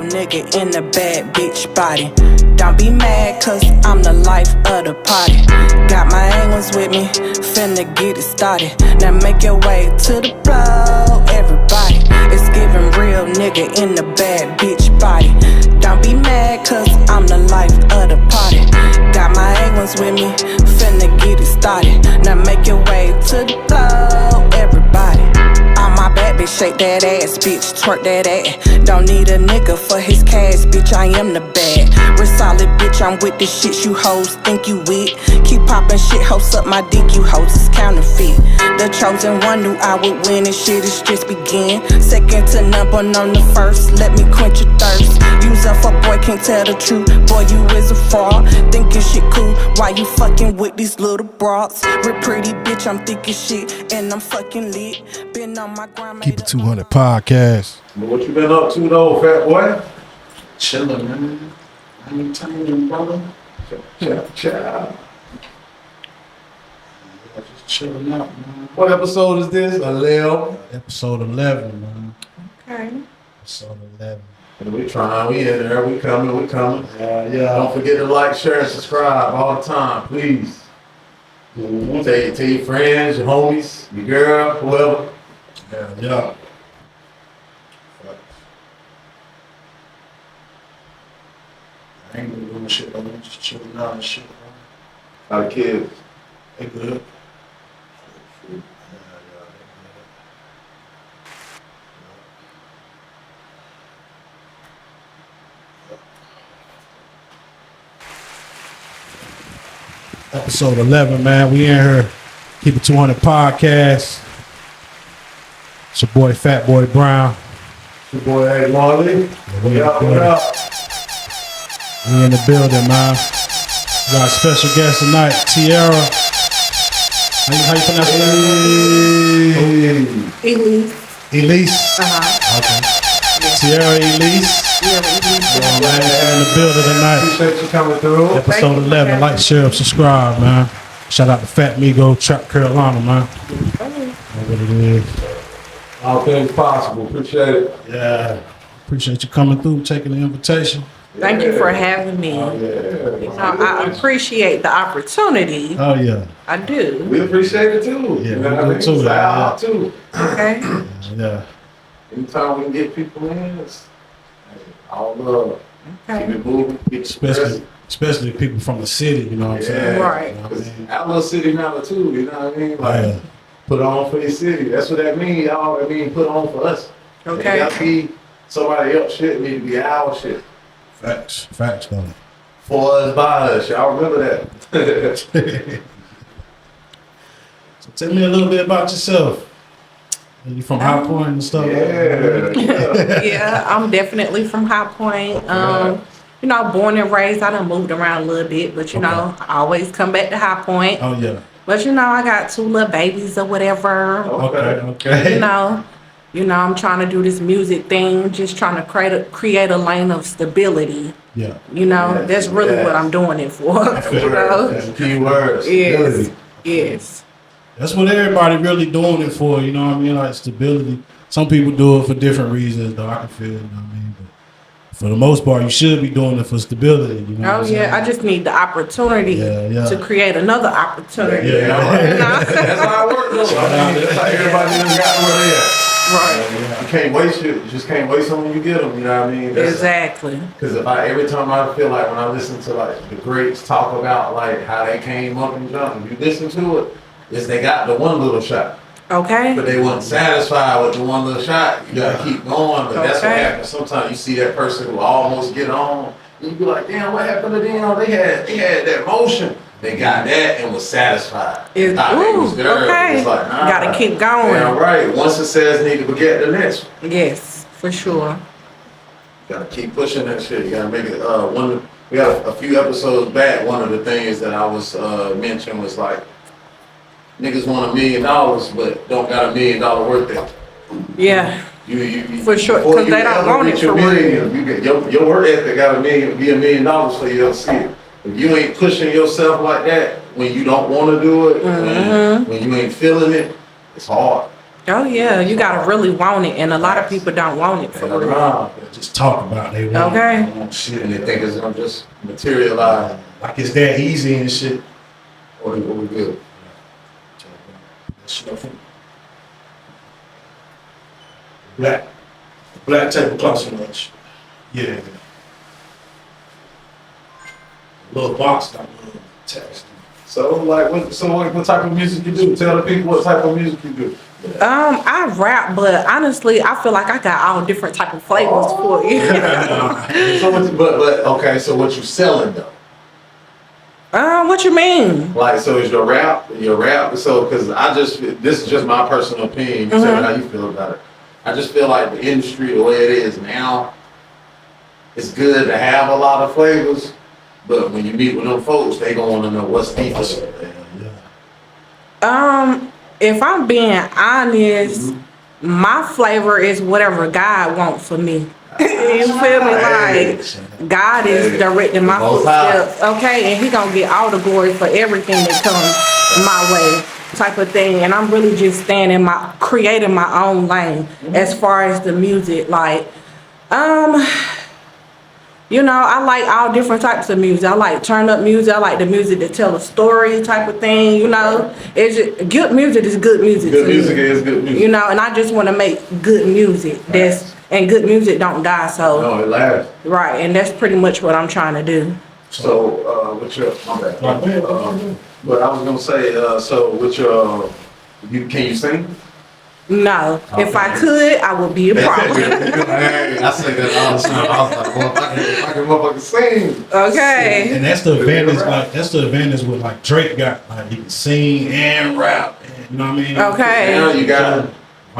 nigga in a bad bitch body. Don't be mad cause I'm the life of the party. Got my angles with me, finna get it started. Now make your way to the floor, everybody. It's giving real nigga in the bad bitch body. Don't be mad cause I'm the life of the party. Got my angles with me, finna get it started. Now make your way to the floor, everybody. On my back, bitch, shake that ass, bitch, twerk that ass. Don't need a nigga for his cash, bitch, I am the bag. We're solid, bitch, I'm with the shit you hoes think you with. Keep popping shit, hoes up my dick, you hoes is counterfeit. The chosen one knew I would win, and shit is just begin. Second to none, but on the first, let me quench your thirst. Use up a boy, can't tell the truth, boy, you is a fraud. Thinking shit cool, why you fucking with these little broads? Real pretty bitch, I'm thinking shit, and I'm fucking lit. Been on my grind. Keep it 200 podcast. What you been up to though, fat boy? Chillin', man. I ain't telling you, brother. Ciao. Just chilling out, man. What episode is this? 11. Episode 11, man. Okay. Episode 11. And we trying, we in there, we coming. Yeah. Don't forget to like, share, and subscribe all the time, please. Mm-hmm. Tell your friends, your homies, your girl, whoever. Yeah. I ain't been doing shit, I'm just chilling out and shit, man. How the kids? They good. Episode 11, man. We in here. Keep it 200 podcast. It's your boy, Fat Boy Brown. Your boy, hey, Marley. We in the building, man. We got a special guest tonight, Tiara. How you pronounce her name? Elyse. Elyse. Okay. Tiara Elyse. Man, in the building tonight. Appreciate you coming through. Episode 11. Like, share, subscribe, man. Shout out to Fat Migo, Trap Carolina, man. That's what it is. All things possible. Appreciate it. Yeah. Appreciate you coming through, taking the invitation. Thank you for having me. Yeah. You know, I appreciate the opportunity. Oh, yeah. I do. We appreciate it too. Yeah, You know we what I do mean? too, It's yeah. out too. Okay. Yeah. Anytime we can get people in, it's all love. Keep Okay. it moving. Keep it progressing. Especially people from the city, you know what I'm saying? Yeah. Right. You know what I mean? Our little city matter too, you know what I mean? Like, Yeah. put on for your city. That's what that means, y'all. That mean put on for us. Okay. It gotta be somebody else shit, need to be our shit. Facts, though. For us, by us. Y'all remember that. So tell me a little bit about yourself. You from High Point and stuff? Yeah. Yeah, I'm definitely from High Point. You know, born and raised. I done moved around a little bit, but you know, I always come back to High Point. Oh, yeah. But you know, I got 2 little babies or whatever. Okay. You know, I'm trying to do this music thing, just trying to create a lane of stability. Yeah. You know, Yes, that's really yes. what I'm doing it for. You know? That's the key words. Yes. Stability. Yes. That's what everybody really doing it for, you know what I mean? Like stability. Some people do it for different reasons, though, I can feel, you know what I mean? But for the most part, you should be doing it for stability, you know Oh what I'm yeah, saying? I just need the opportunity Yeah. to create another opportunity. Yeah, all right. That's how it works, though. I mean, that's how everybody done got where they at. Right. You can't waste shit. You just can't waste them when you get them. You know what I mean? Exactly. Because every time I feel like when I listen to like the greats talk about like how they came up and jumped, you listen to it, is they got the one little shot, Okay. but they wasn't satisfied with the one little shot. You gotta keep going, but that's what Okay. happens. Sometimes you see that person who almost get on, and you be like, damn, what happened to them? They had that motion. They got that and was satisfied. It- They was there. okay. It's like, nah, Gotta keep going. Damn right. One success need to beget the next one. Yes, for sure. Gotta keep pushing that shit. You gotta make it. We got a few episodes back. One of the things that I was mentioned was like, niggas want $1 million, but don't got $1 million worth of it. Yeah. You For sure, before 'cause you they don't ever want reach it your for real. million, you get your work ethic gotta be $1 million for you to see it. If you ain't pushing yourself like that when you don't want to do it, when you ain't feeling it, it's hard. Oh yeah, you gotta really want it, and a lot of people don't want it for And real. Just talk about it. They want Okay. They want shit. they think it's gonna just materialize. Like it's that easy and shit. Or we good. Black tablecloths and that shit. Yeah. Little box got little text. So like, what type of music you do? Tell the people what type of music you do. I rap, but honestly, I feel like I got all different type of flavors for you. So but okay, so what you selling though? What you mean? Like, so is your rap, so, cause this is just my personal opinion, you tell me how you feel about it. I just feel like the industry, the way it is now, it's good to have a lot of flavors, but when you meet with them folks, they gonna wanna know what's deep. If I'm being honest, my flavor is whatever God wants for me. You feel me? Like, God is directing my footsteps, okay? And he gonna get all the glory for everything that comes my way, type of thing. And I'm really just creating my own lane as far as the music. Like, you know, I like all different types of music. I like turn up music. I like the music to tell a story type of thing, you know. It's just, good music is good music. Good music is good music. You know, and I just want to make good music. And good music don't die, so. No, it lasts. Right, and that's pretty much what I'm trying to do. So, my bad. But I was gonna say, so with your, can you sing? No, if I could, I would be a problem. Hey, I say that all the time. I was like, well, I can motherfucking sing. Okay. And that's the advantage. Like that's the advantage with like Drake got. Like he can sing and rap. And, you know what I mean? Okay. Now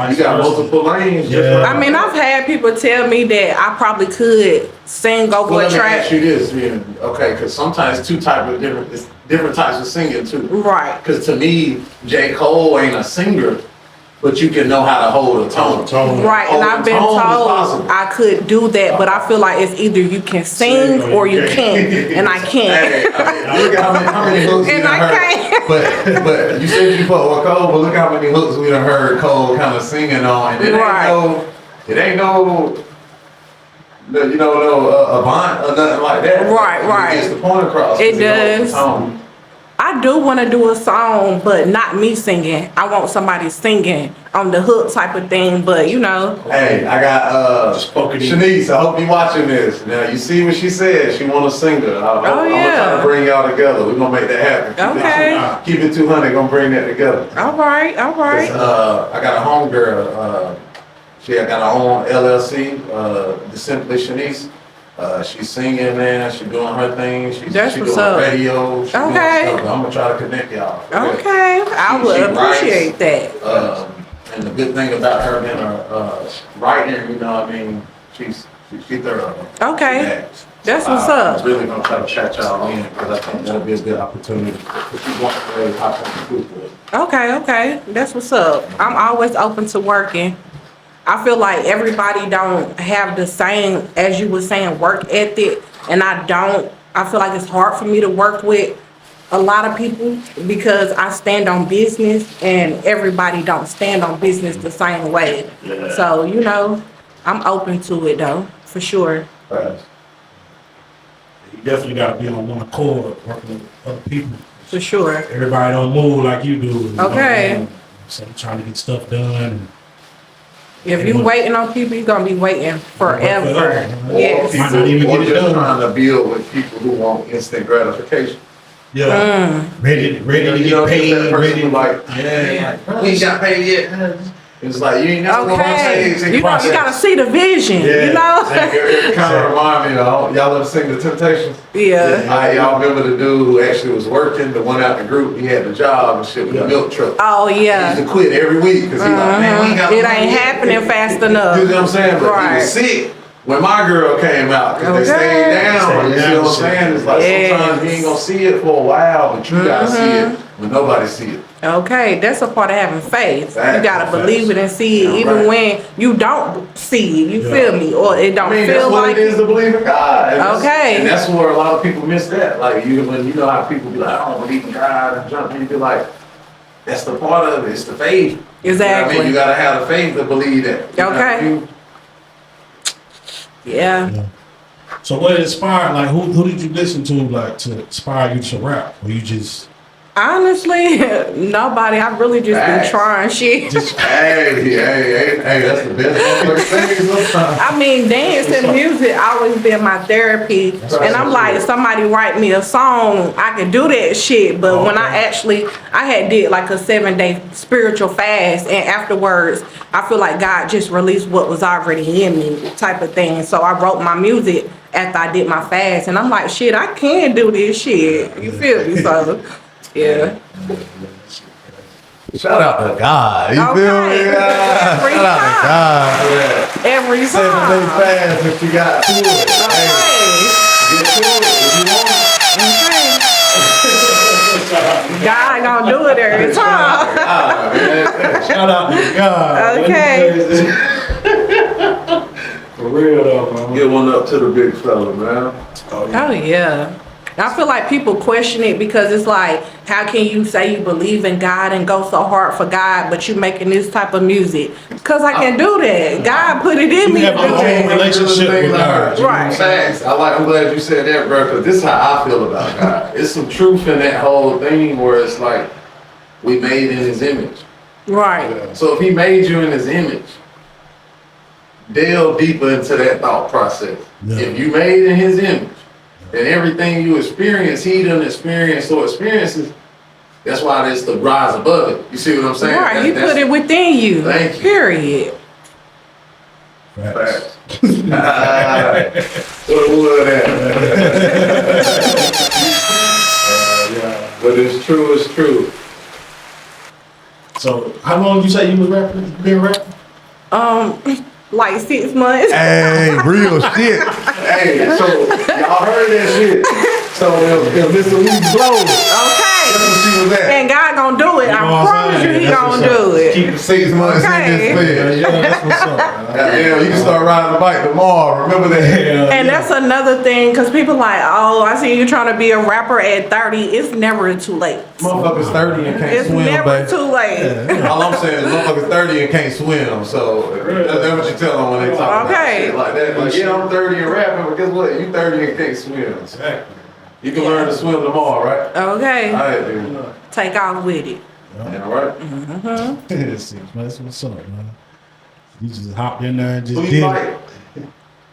you got multiple lanes. Yeah. I mean, I've had people tell me that I probably could sing over Well, a let me track. ask you this, man. Okay, because sometimes different types of singing too. Right. Because to me, J. Cole ain't a singer, but you can know how to hold a tone. Right, and I've been told I could do that, but I feel like it's either you can sing or you can't, and I can't. Hey, I mean, look at how many hooks we And done I heard. But you said you fuck with Cole, but look how many hooks we done heard Cole kind of singing on. And it ain't no Avant or nothing like that. Right. It gets the point across. It does. I do want to do a song, but not me singing. I want somebody singing on the hook type of thing, but you know. Hey, I got Shanice, I hope you watching this. Now, you see what she said. She want a singer. I'm going to try to bring y'all together. We're going to make that happen. Keep it 200, going to bring that together. All right. I got a homegirl. I got her own LLC, the Simply Shanice. She's singing, man. She's doing her thing. She's doing radio. She's doing stuff. I'm gonna try to connect y'all. Okay, I would appreciate that. And the good thing about her being a writer, you know, what I mean, she's thorough. Okay, that's what's up. I'm really gonna try to chat y'all in because I think that'll be a good opportunity. If you want to really hop on the group. Okay, that's what's up. I'm always open to working. I feel like everybody don't have the same, as you were saying, work ethic, and I feel like it's hard for me to work with a lot of people because I stand on business and everybody don't stand on business the same way. Yeah. So, you know, I'm open to it though, for sure. Right. You definitely got to be on one accord working with other people. For sure. Everybody don't move like you do. Okay. So I'm trying to get stuff done. If you waiting on people, you're going to be waiting forever. Yes. Might not even get it done. Trying to build with people who want instant gratification. Yeah. Ready to get paid. Ready. Like, we ain't got paid yet. It's like, you ain't never going to say you got to see the vision, you know? It kind of remind me of, y'all ever sing The Temptations? Yeah. Y'all remember the dude who actually was working, the one out the group, he had the job and shit with the milk truck. Oh, yeah. He used to quit every week because he like, man, we ain't got it ain't happening fast enough. You know what I'm saying? But he was sick when my girl came out because they stayed down. You know what I'm saying? It's like sometimes you ain't going to see it for a while, but you got to see it when nobody see it. Okay, that's a part of having faith. You gotta believe it and see it, even when you don't see it. You feel me? Or it don't feel that's what like it is to believe in God. And and that's where a lot of people miss that. Like when you know how people be like, I don't believe in God and jump, and you be like, that's the part of it. It's the faith. Exactly. You know what I mean? You gotta have the faith to believe that. You know what I mean? Yeah. So what inspired, like, who did you listen to, like, to inspire you to rap? Or you just... Honestly, nobody. I've really just been trying shit. Hey, that's the best thing sometimes. I mean, dance and music always been my therapy. And I'm like, somebody write me a song, I can do that shit. But when I had did like a 7-day spiritual fast, and afterwards, I feel like God just released what was already in me, type of thing. So I wrote my music after I did my fast, and I'm like, shit, I can do this shit. You feel me? So, yeah. Shout out to God. You feel me? Every Shout out to God. time. Every 7-day time. fast if you got to it. Hey, get to it if you want. God gonna do it every time. Shout out to God. Okay. For real though, man. Get one up to the big fella, man. Oh yeah. I feel like people question it because it's like, how can you say you believe in God and go so hard for God, but you making this type of music? Because I can do that. God put it in me. You have your own relationship with God. Right. Facts. I'm glad you said that, bro, because this is how I feel about God. There's some truth in that whole thing where it's like, we made in his image. Right. So if he made you in his image, delve deeper into that thought process. Yeah. If you made in his image, and everything you experience, he done experienced or experiences, that's why there's the rise above it. You see what I'm saying? Right. He put it within you. Thank you. Period. Facts. What that? But it's true, it's true. So how long you say you was rapping? You been rapping? Like 6 months. Hey, real shit. Hey, so y'all heard that shit. So if Mr. Lee blows, that's Okay. what she was at. And God gonna do it. You know I what I'm promise you saying? he That's gonna what's up. do it. Keep 6 months Okay. in this bed. Yeah, that's what's up, man. Goddamn, you can start riding the bike tomorrow. Remember that? And that's another thing, because people like, oh, I see you trying to be a rapper at 30. It's never too late. Motherfuckers 30 and can't It's swim, never baby. too late. All I'm saying is motherfuckers 30 and can't swim, so that's what you tell them when they talk about Okay. shit like that. Like, yeah, I'm 30 and rapping, but guess what? You 30 and can't swim. Exactly. You can learn to swim tomorrow, right? Okay. All right, dude. Take off with it. Yeah, all right. That's what's up, man. You just hopped in there and just Who did you it. like?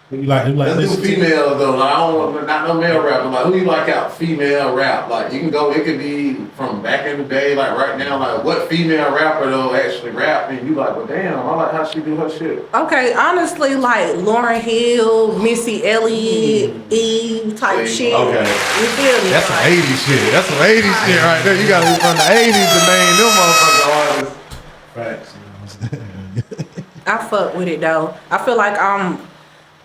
Who you like? Let's Listen do to- females though. Like, I don't want not no male rapper. Like, who you like out female rap? Like, you can go. It could be from back in the day, like right now. Like, what female rapper though actually rap? And you like, well, damn, I like how she do her shit. Okay, honestly, like Lauryn Hill, Missy Elliott, Eve type Eve, shit. okay. You feel me? That's some Like, 80s shit. That's some 80s shit right there. You gotta be from the 80s to name them motherfucking artists. Facts. I fuck with it though. I feel like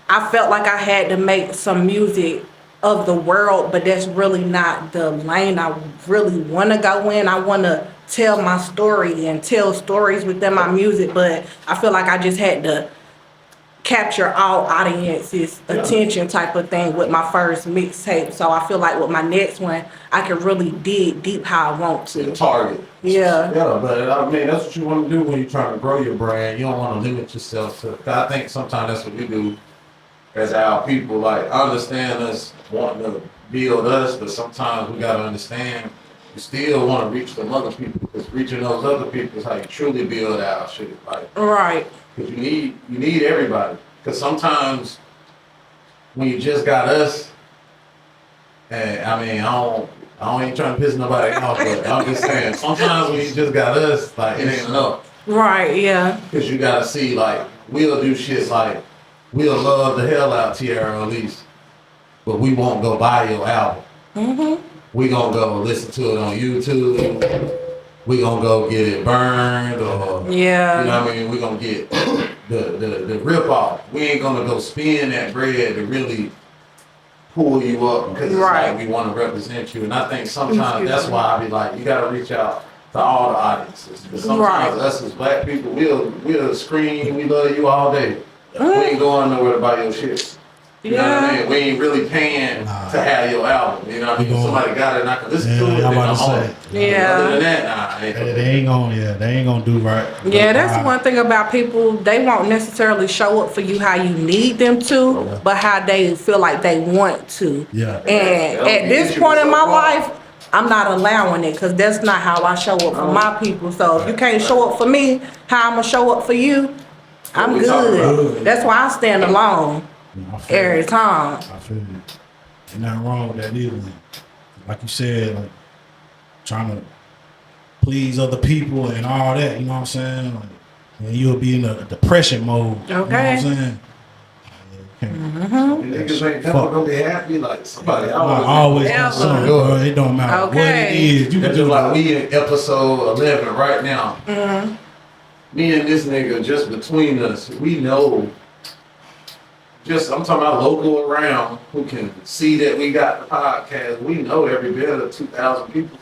I felt like I had to make some music of the world, but that's really not the lane I really want to go in. I want to tell my story and tell stories within my music, but I feel like I just had to capture all audiences' attention type of thing with my first mixtape. So I feel like with my next one, I can really dig deep how I want to. Target. Yeah. Yeah, but I mean, that's what you want to do when you're trying to grow your brand. You don't want to limit yourself to. I think sometimes that's what we do as our people. Like, I understand us wanting to build us, but sometimes we gotta understand you still want to reach them other people, because reaching those other people is how you truly build our shit. Like, Right. because you need everybody. Because sometimes when you just got us, and I mean, I don't ain't trying to piss nobody off, but I'm just saying, sometimes when you just got us, like, it ain't enough. Right, yeah. Because you gotta see, like, we'll do shit like, we'll love the hell out Tiara Elyse, but we won't go buy your album. Mm-hmm. We gonna go listen to it on YouTube. We gonna go get it burned, or Yeah. you know what I mean. We gonna get the rip off. We ain't gonna go spend that bread to really pull you up, because it's Right. like we want to represent you. And I think sometimes that's why I be like, you gotta reach out to all the audiences. Because sometimes Right. us as black people, we'll scream, we love you all day. We ain't going nowhere to buy your shit. You know what I mean? We ain't really paying to have your album. You know what I mean? Somebody got it and I can listen to it. I'm about to say. Yeah. Other than that, They ain't gonna do right. Yeah, that's one thing about people. They won't necessarily show up for you how you need them to, but how they feel like they want to. Yeah. And at this point in my life, I'm not allowing it because that's not how I show up for my people. So if you can't show up for me, how I'm gonna show up for you? I'm good. That's why I stand alone every time. I feel you. Ain't nothing wrong with that either. Like you said, like trying to please other people and all that, you know what I'm saying? Like, and you'll be in a depression mode. Okay. You know what I'm saying? niggas ain't never gonna be happy. Like somebody always got something. Bro. It don't matter what it is. You can do like we in episode 11 right now. Me and this nigga, just between us, we know. I'm talking about local around who can see that we got the podcast. We know every bit of 2,000 people.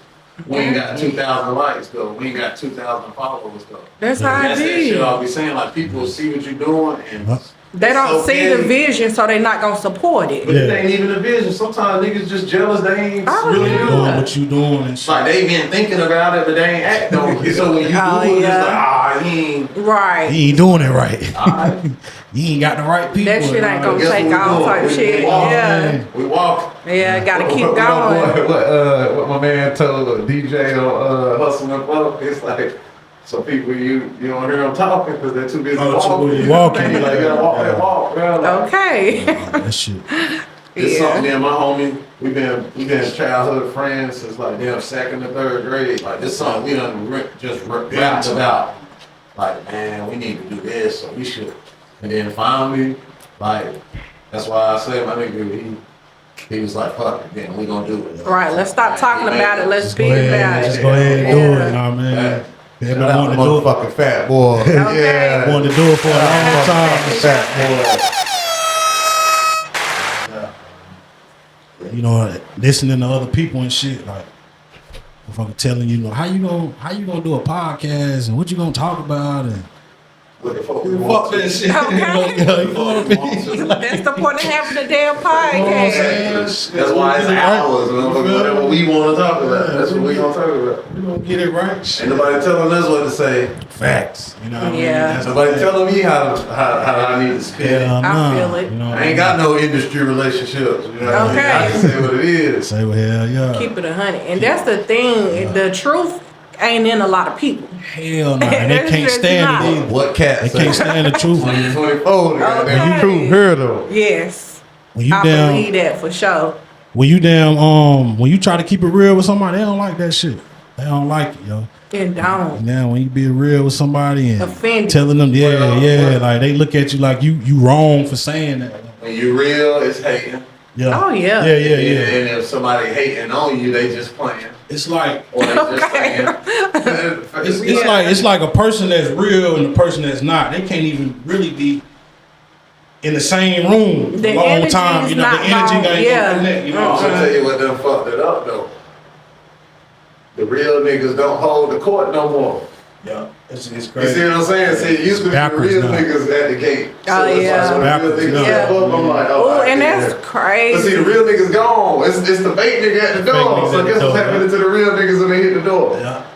We ain't got 2,000 likes though. We ain't got 2,000 followers though. That's how That's it that shit is. I'll be saying. Like people see what you're doing and They don't see the vision, so they not gonna support it. But it ain't even a vision. Sometimes niggas just jealous. They ain't Oh, really yeah. doing doing what you doing and shit. Like they been thinking about it, but they ain't acting on it. So when you do it, it's like, he ain't. Right. He ain't doing it right. Alright. You ain't got the right people. That shit ain't gonna Guess take what we all doing? type We shit. walk, Yeah. We walk. Yeah, gotta keep What going. what my man told DJ on Hustle and Flow, it's like some people you don't hear them talking because they're too busy walking. You like you gotta walk that walk, bro. Like, Okay. That shit. it's Yeah. something me and my homie, we been childhood friends since like damn second or third grade. Like this something we done rapped about. Like man, we need to do this, so we should. And then finally, like that's why I say my nigga he was like fuck it, then we gonna do it. Right, let's stop talking about it. Let's be about Just it. go ahead and do it. Yeah. You know what I mean? They've been Shout out wanting to to do it. motherfucking fat boy. Okay. Wanted to do it for a long time. Fat You know, listening to other people and shit, like motherfucker telling you, how you gonna do a podcast and what you gonna talk about and What the fuck we want that shit. Okay. That's the point of having a damn podcast. That's why it's ours. Whatever we want to talk about, that's what we gonna talk about. We gonna get it right. Ain't nobody telling us what to say. Facts. You know what I mean? Yeah. That's Nobody the telling me how I need to spin. I feel it. You know what I ain't got no industry relationships. You know what I mean? Okay. I can say what it is. Say well, hell yeah. Keep it 100. And that's the thing. The truth ain't in a lot of people. Hell no. And they It's can't just stand not. it either. What cat? They can't stand the truth. 2024. Okay. You prove her though. Yes. When you I damn believe that for sure. when you try to keep it real with somebody, they don't like that shit. They don't like it, yo. And don't. Now when you be real with somebody and Offended. telling them, like they look at you like you wrong for saying that. When you real, it's hating. Yeah. Oh, yeah. Yeah. And if somebody hating on you, they just playing. It's like Or they just Okay. saying. it's like a person that's real and a person that's not. They can't even really be in the same room for The a long energy's time. You know, not the energy gonna- ain't yeah. gonna connect. You know I'm what I'm gonna saying? tell you what done fucked it up though. The real niggas don't hold the court no more. Yeah, it's You see crazy. what I'm saying? See, it used to be the Backwards real now. niggas at the gate. Oh, it's yeah. like when the real Backwards niggas now. step up, I'm like, oh, Oh, and I get that's it. crazy. But see, the real niggas gone. It's the fake nigga at the Fake door. niggas So at the guess what's door, happening yeah. to the real niggas when they hit the door? Yeah.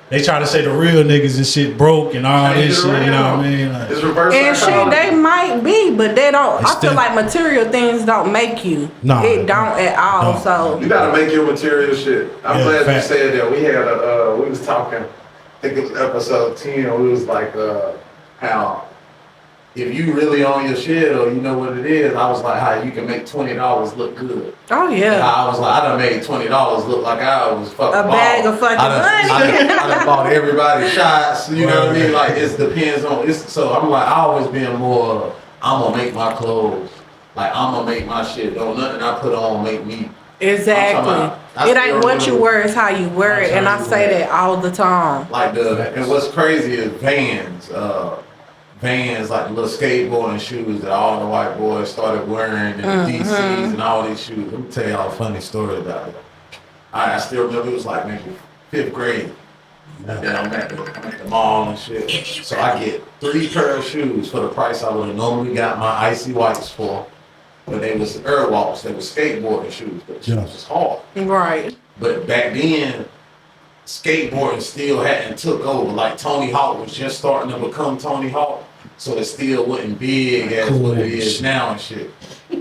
They try to say the real niggas and shit broke and all Change this it shit. You know around. what I mean? Like, It's reverse And shit, psychology. they might be, but they don't. It's I feel still- like material things don't make you. Nah, It don't at all. don't. So You gotta make your material shit. I'm Yeah, glad fact. you said that. We had we was talking, I think it was episode 10, we was like, how if you really on your shit or you know what it is, I was like, how you can make $20 look good. oh yeah. I was like, I done made $20 look like I was fucking A bag bald. of fucking I done bought everybody shots, you know what I mean? Like, it depends on, so I'm like, I always been more, I'm gonna make my clothes. Like, I'm gonna make my shit. Don't nothing I put on make me. Exactly. I It still ain't what you remember- wear, it's how you wear it. And I say that all the time. Like and what's crazy is Vans, like the little skateboarding shoes that all the white boys started wearing, and the DCs and all these shoes. Let me tell y'all a funny story about it. I still remember it was like maybe 5th grade. And then I'm at the mall and shit. So I get 3 pair of shoes for the price I would have normally got my icy whites for. but they was airwalks, they was skateboarding shoes, but the shoes was hard. Right. But back then, skateboarding still hadn't took over. Like Tony Hawk was just starting to become Tony Hawk, so it still wasn't big as what it is now and shit.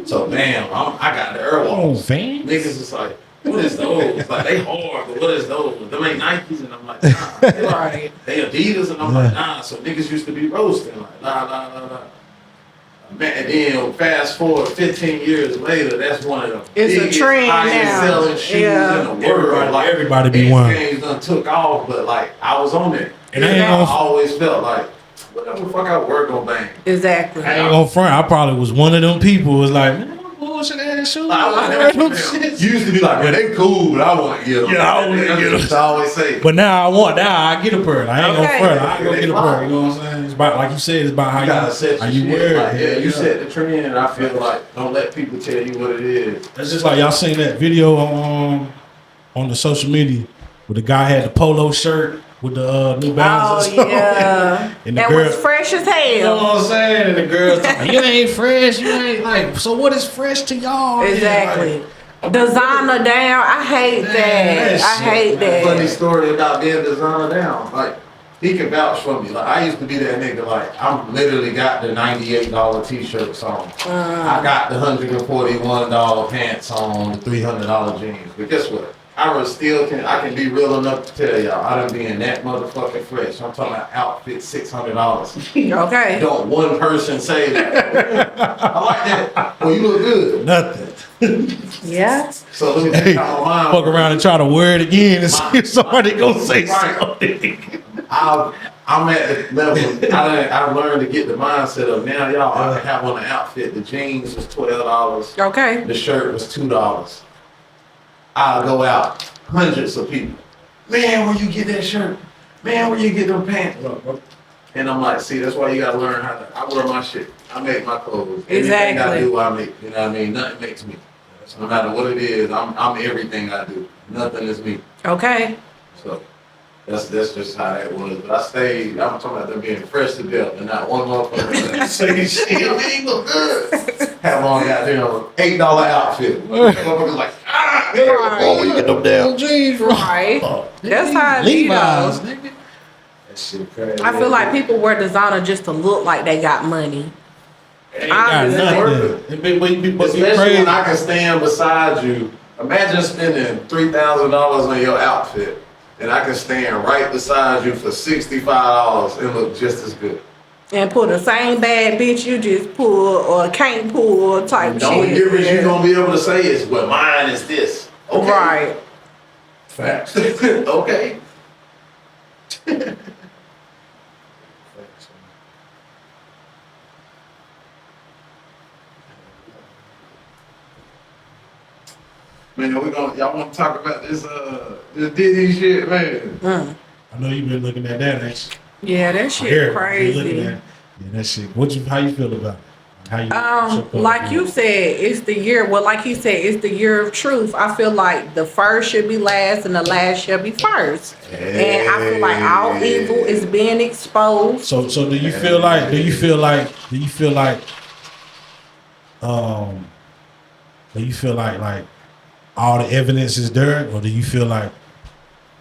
So damn, I got the airwalks. Vans? Niggas is like, what is those? Like they hard, but what is those? Them ain't Nikes, and I'm like, nah. Right. They Adidas, and I'm like, nah. So niggas used to be roasting like, nah. Man, and then fast forward 15 years later, that's one of the It's a biggest, trend highest now. selling shoes in the world. Like Everybody be one. games done took off, but like I was on it. And And I ain't I gonna- always felt like, whatever the fuck I work on bang. Exactly. I ain't gonna front. I probably was one of them people who was like, man, I'm bullshit ass shoes. I I want shit. You used to be like, man, they cool, but I want to get them. Yeah, I wanna get 'em. That's what I always say. But now I get a pair. I ain't Okay. gonna front. I go get a pair. You know what I'm saying? It's about, like you said, it's about You gotta how set you your wear shit. it. Like, yeah, you set the trend, and I feel like don't let people tell you what it is. That's just like y'all seen that video on the social media where the guy had the polo shirt with the New Balance. Oh yeah. And the That girl, was fresh as you know hell. what I'm saying? And the girl's like, you ain't fresh. You ain't like. So what is fresh to y'all? man? Exactly. Designer down. I hate that. that I hate shit, Funny that. story about being designer down. Like he can vouch for me. Like I used to be that nigga. Like I'm literally got the $98 t-shirts on. I got the $141 pants on, the $300 jeans. But guess what? I can be real enough to tell y'all, I done be in that motherfucking fresh. I'm talking about outfit $600. Okay. Don't one person say that. I like that. Well, you look good. Nothing. Yeah. So let me Hey, take how my mind fuck works. around and try to wear it again and see if somebody gonna say Right. something. I'm at the level. I learned to get the mindset of now, y'all. I have on the outfit. The jeans was $12. Okay. The shirt was $2. I'll go out hundreds of people. Man, where you get that shirt? Man, where you get them pants? And I'm like, see, that's why you gotta learn how to. I wear my shit. I make my clothes. Everything I Exactly. do, I make. You know what I mean? Nothing makes me. No matter what it is, I'm everything I do. Nothing is me. Okay. So that's just how that was. But I stayed. I'm talking about them being fresh to death, and not one motherfucker saying shit. I mean, look good. Have on goddamn $8 outfit. Motherfuckers like, Oh, you get them damn jeans from Right. That's how it be Levi's, though. nigga. that shit crazy. I feel like people wear designer just to look like they got money. Ain't got Honestly. nothing. It be Especially crazy. when I can stand beside you. Imagine spending $3,000 on your outfit, and I can stand right beside you for $65 and look just as good. And pull the same bad bitch you just pull or can't pull type The only shit. difference you're gonna be able to say is, well, mine is this. Okay. Right. Facts. Okay. Man, y'all want to talk about this Diddy shit, man? I know you've been looking at that. Ain't you? Yeah, that I shit hear it. You looking crazy. at it. Yeah, that shit. How you feel about it? How you? what's your Like thoughts you on it? said, it's the year. Well, like he said, it's the year of truth. I feel like the first should be last and the last shall be first. And I feel like all evil is being exposed. So do you feel like do you feel like all the evidence is there, or do you feel like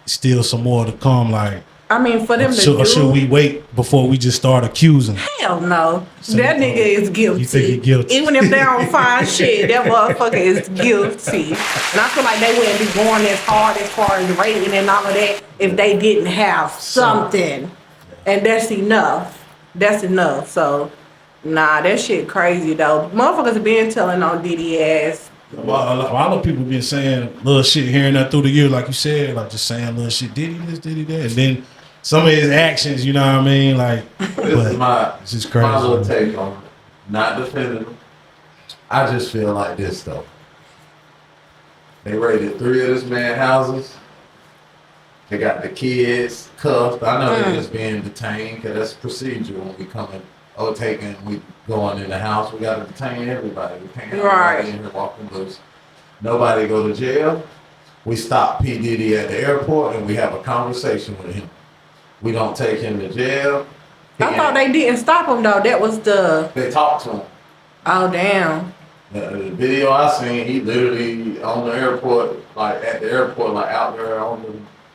still some more to come? Like, I mean, for them to or should do, we wait before we just start accusing? hell no. So, That nigga is guilty. you think he guilty? Even if they don't find shit, that motherfucker is guilty. And I feel like they wouldn't be going as hard as far as rating and all of that if they didn't have something. And that's enough. That's enough. So, nah, that shit crazy though. Motherfuckers been telling on Diddy ass. Well, a lot of people been saying little shit here and there through the year, like you said, like just saying little shit, Diddy this, Diddy that, and then some of his actions, you know what I mean? Like, This is my it's just crazy. my little take on it. Not defending him. I just feel like this though. They raided 3 of this man's houses. They got the kids cuffed. I know they're just being detained because that's procedure when we coming. We going in the house. We got to detain everybody. We can't have Right. everybody in here walking loose. Nobody go to jail. We stop P. Diddy at the airport and we have a conversation with him. We don't take him to jail. I thought they didn't stop him though. That was the. They talk to him. Oh damn. The video I seen, he literally on the airport, like at the airport, like out there on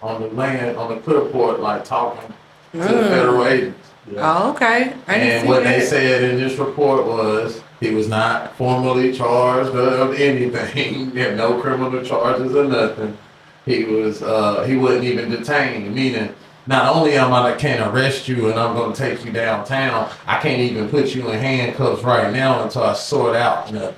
the land, on the clearport, like talking to the federal agents. Oh, okay. And what they said in this report was he was not formally charged of anything. He had no criminal charges or nothing. He wasn't even detained, meaning not only can't arrest you and I'm gonna take you downtown, I can't even put you in handcuffs right now until I sort out nothing.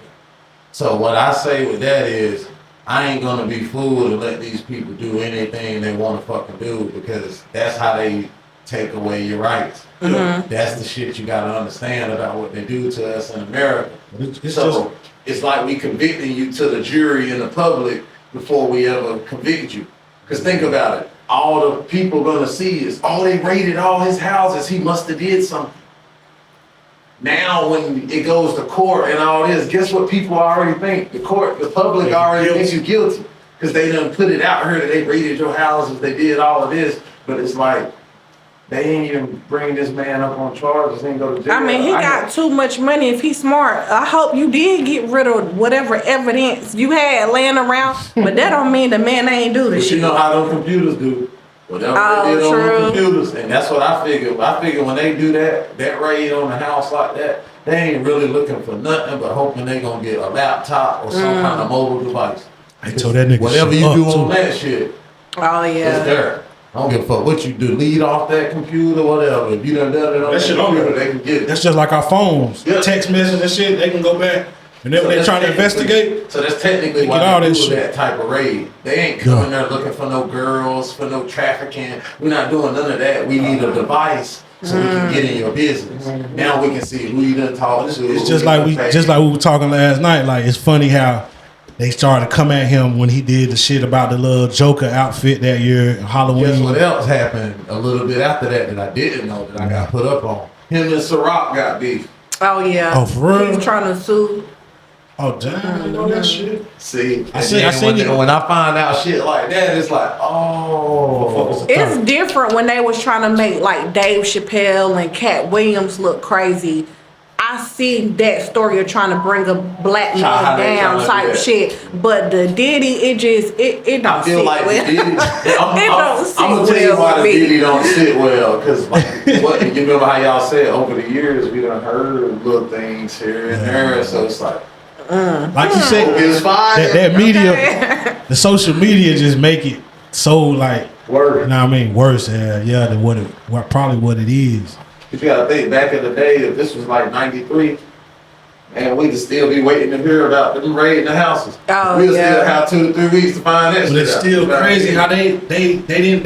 So what I say with that is, I ain't gonna be fooled and let these people do anything they wanna fucking do, because that's how they take away your rights. That's the shit you gotta understand about what they do to us in America. It's like we convicting you to the jury and the public before we ever convict you. Because think about it, all the people gonna see is, oh, they raided all his houses, he must have did something. Now when it goes to court and all this, guess what people already think? The public already thinks you guilty. Because they done put it out here that they raided your houses, they did all of this, but it's like, they ain't even bring this man up on charges, ain't go to jail. I mean, he got too much money. If he's smart, I hope you did get rid of whatever evidence you had laying around. But that don't mean the man ain't do the shit. You know how those computers do. Whatever they did on the computers. And that's what I figure. I figure when they do that raid on the house like that, they ain't really looking for nothing but hoping they gonna get a laptop or some kind of mobile device. I told that nigga whatever you do on that shit, oh yeah, it's there. I don't give a fuck what you do. Lead off that computer, whatever. If you done it on that computer, they can get it. That's just like our phones. Yeah. Text message and shit, they can go back. And then when they're trying to investigate. So that's technically why they do that type of raid. They ain't coming there looking for no girls, for no trafficking. We're not doing none of that. We need a device so we can get in your business. Now we can see who you done talked to. It's just like we were talking last night. Like, it's funny how they started to come at him when he did the shit about the little Joker outfit that year, Halloween. Guess what else happened a little bit after that I didn't know that I got put up on? Him and Ciroc got beef. Oh yeah. Oh, for real? He's trying to sue. Oh damn! You know that shit. See, I seen it. When I find out shit like that, it's like, oh. It's different when they was trying to make like Dave Chappelle and Cat Williams look crazy. I see that story of trying to bring a black man down type shit, but the Diddy, it don't I feel sit like well. the Diddy, I'm gonna tell you why the Diddy don't sit well, because what you remember how y'all said over the years we done heard little things here and there, so it's like. Like you said, that media, the social media just make it so like, word. You know what I mean, worse, than what it is. But you gotta think, back in the day, if this was like 93, and we could still be waiting to hear about them raiding the houses. We'll still have 2 to 3 weeks to find that shit. But it's still crazy how they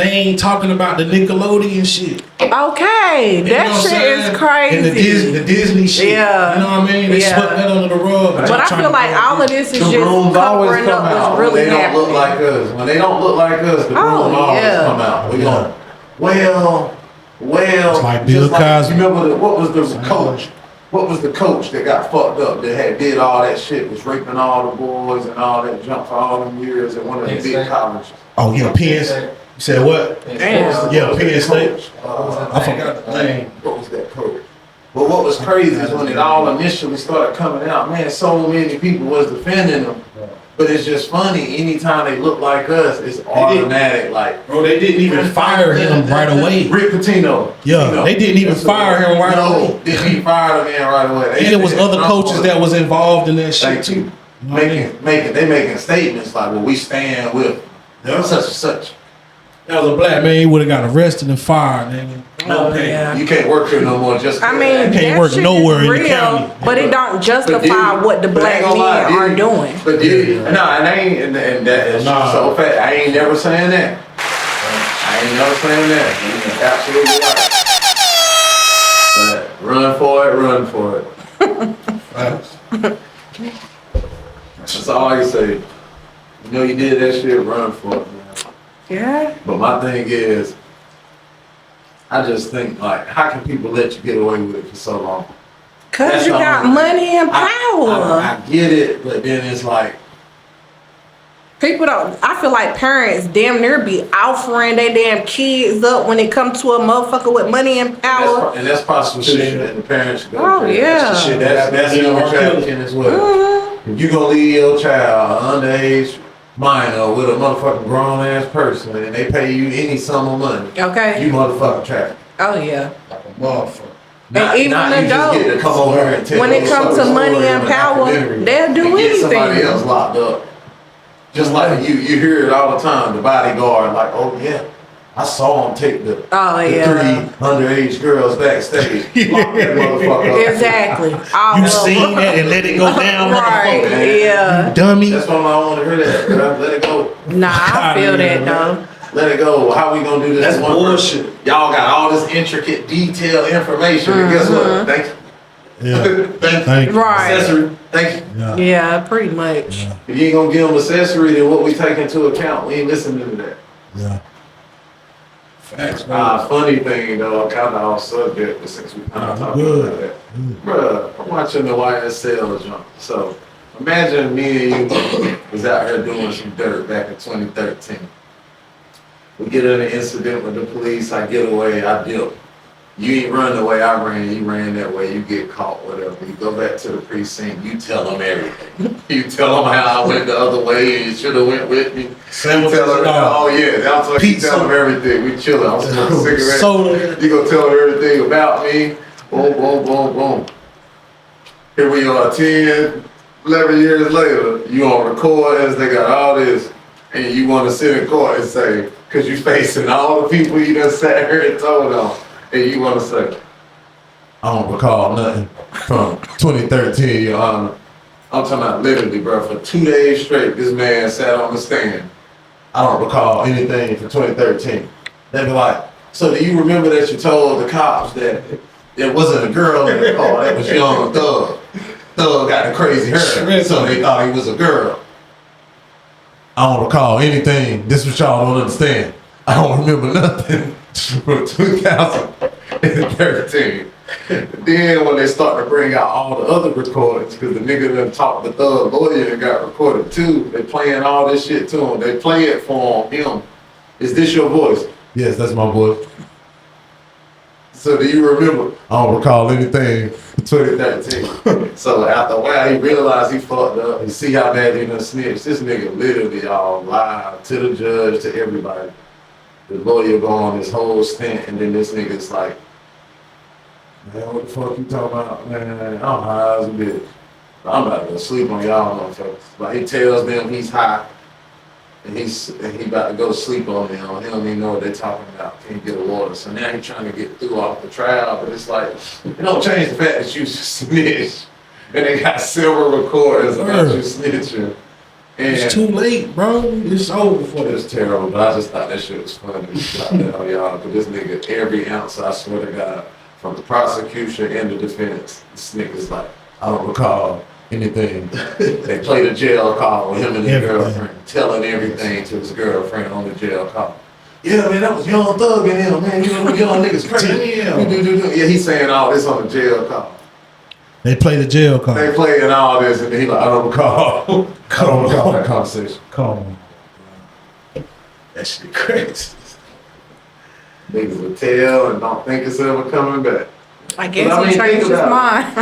ain't talking about the Nickelodeon shit. Okay, that shit is crazy. And the Disney shit. Yeah. You know what I mean? They swept that under the rug. But I feel like all of this is just covering up what's really happening. Look like us. When they don't look like us, the room always come out. We going, well. It's like Bill Cosby. You remember what was the coach? What was the coach that got fucked up that did all that shit, was raping all the boys and all that junk for all them years at one of the big colleges? Oh yeah, Penn State. You said what? Damn. Yeah, Penn State. I forgot the name. What was that coach? But what was crazy is when it all initially started coming out, man, so many people was defending them. But it's just funny, anytime they look like us, it's automatic. Like, bro, they didn't even fire him right away. Rick Pitino. Yeah, they didn't even fire him right away. Didn't even fire the man right away. And there was other coaches that was involved in that shit too. Making statements like, well, we stand with such and such. That was a black man, he would have got arrested and fired, nigga. You can't work here no more. Just I mean, you can't work nowhere in the county. But it don't justify what the black men are doing. But Diddy, and that is so fat. I ain't never saying that. I ain't never saying that. Absolutely right. But run for it. That's all I can say. You know you did that shit, run for it, man. Yeah. But my thing is, I just think, like, how can people let you get away with it for so long? Because you got money and power. I get it, but then it's like, people don't, I feel like parents damn near be offering their damn kids up when it comes to a motherfucker with money and power. And that's prostitution that the parents go through. Oh, yeah. That's human trafficking as well. if you gonna leave your child underage minor with a motherfucking grown ass person and they pay you any sum of money, Okay. you motherfucking traffic. Oh yeah. Like a motherfucker. Not, even not the you just get to come over here and tell When it your comes to story money in and a power, documentary they'll do and get somebody anything. else locked up. Just like you hear it all the time. The bodyguard, like, oh yeah, I saw him take the 3 underage girls backstage. Lock that motherfucker up. Exactly. You seen that and let it go down, Right. motherfucker. Yeah. You dummy. That's why I don't want to hear that. Bro. Let it go. Nah, I feel that though. Let it go. How we gonna do this? That's one bullshit. person? Y'all got all this intricate, detailed information. And guess what? Thank you. Yeah. Thank you. Right. Accessory. Thank you. Yeah. Yeah, pretty much. Yeah. If you ain't gonna give them accessory, then what we take into account? We ain't listening to that. Yeah. Facts, man. Funny thing though, kind of off subject, but since we kind of talking about that. Bruh, I'm watching the YSL jump. So imagine me and you was out here doing some dirt back in 2013. We get in an incident with the police, I get away, I dip. You ain't run the way I ran, you ran that way, you get caught, whatever. You go back to the precinct, you tell them everything. You tell them how I went the other way and you should have went with me. You tell them, oh yeah, that's what you tell them everything. We chilling, I'm smoking a cigarette. Soda. You gonna tell them everything about me. Boom, boom, boom, boom. Here we are 10, 11 years later, you on record as they got all this, and you wanna sit in court and say, cause you facing all the people you done sat here and told on. And you want to say, I don't recall nothing from 2013, Your Honor. I'm talking about literally, bro, for 2 days straight, this man sat on the stand. I don't recall anything from 2013. They'd be like, so do you remember that you told the cops that it wasn't a girl in the car, that was young Thug. Thug got the crazy hair, so they thought he was a girl. I don't recall anything. This is what y'all don't understand. I don't remember nothing from 2013. Then when they start to bring out all the other recordings, because the nigga done talked the Thug lawyer and got recorded too, they playing all this shit to him. They play it for him. Is this your voice? Yes, that's my voice. So do you remember? I don't recall anything from 2013. So after a while, he realized he fucked up. You see how bad he done snitched. This nigga literally all lied to the judge, to everybody. The lawyer go on this whole stint, and then this nigga's like, man, what the fuck you talking about? Man, I'm high as a bitch. I'm about to go sleep on y'all motherfuckers. Like, he tells them he's high, and he about to go to sleep on them. He don't even know what they talking about. Can't get a water. So now he's trying to get through off the trial, but it's like, it don't change the fact that you snitch. And they got several recordings about you snitching. And It's too late, bro. It's over for it's this. terrible, but I just thought that shit was funny. I tell y'all, but this nigga, every ounce, I swear to God, from the prosecution and the defense, this nigga's like, I don't recall anything. They played a jail call with him and his girlfriend, telling everything to his girlfriend on the jail call. Yeah, man, that was Young Thug in him, man. You know, young niggas crazy. Damn. Yeah, he's saying all this on the jail call. They play the jail card. They playing all this, and he like, I don't recall. I don't recall that conversation. Come on. That shit crazy. Niggas will tell and don't think it's ever coming back. I guess But I he mean, changed think his about mind.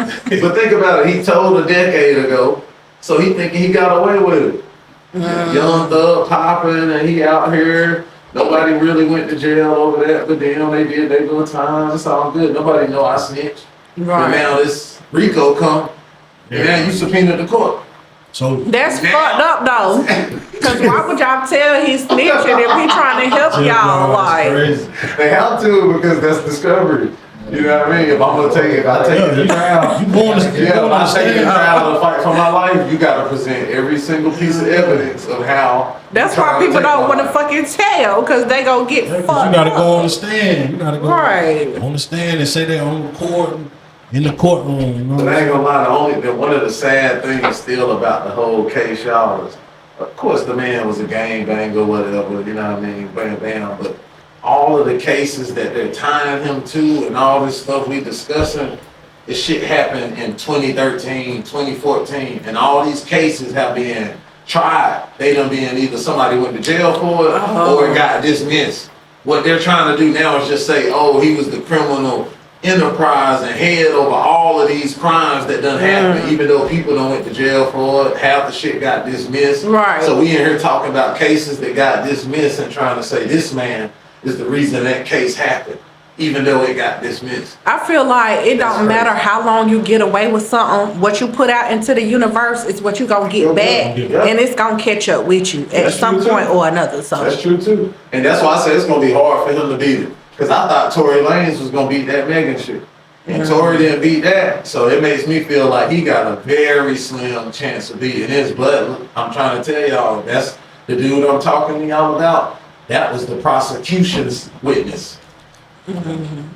But think about it, he told a decade ago, so he thinking he got away with it. Young Thug popping, and he out here. Nobody really went to jail over that, but damn, they did. They doing time. It's all good. Nobody know I snitched. But Right. now this Rico come, and now you subpoenaed the court. So That's fucked up though. Cause why would y'all tell he's snitching if he trying to help y'all? Like, crazy. They have to because that's discovery. You know what I mean? If I'm gonna take it, if I take it to trial. You going to Yeah, if I take it to trial to fight for my life, you gotta present every single piece of evidence of how. that's you're why trying to people take don't my want to life. fucking tell, cause they gonna get Yeah, 'cause fucked you gotta up. go on the stand. You gotta go Right. on the stand and say they're on record in the courtroom. You know But what I I'm ain't gonna lie, one of the sad things still about the whole case, y'all, is, of course, the man was a gangbanger, whatever, you know what I mean, bam, bam, but all of the cases that they're tying him to and all this stuff we discussing, this shit happened in 2013, 2014, and all these cases have been tried. They done been either somebody went to jail for it or it got dismissed. What they're trying to do now is just say, oh, he was the criminal enterprise and head over all of these crimes that done happened, even though people done went to jail for it. Half the shit got dismissed. Right. So we in here talking about cases that got dismissed and trying to say this man is the reason that case happened, even though it got dismissed. I feel like it That's don't crazy. matter how long you get away with something. What you put out into the universe is what you gonna get back, Yeah. and it's gonna catch up with you at That's some true, too. point or another. So That's true too. And that's why I said it's gonna be hard for him to beat it. Cause I thought Tory Lanez was gonna beat that Megan shit. And Tory didn't beat that. So it makes me feel like he got a very slim chance of beating his. But I'm trying to tell y'all, that's the dude I'm talking to y'all about. That was the prosecution's witness.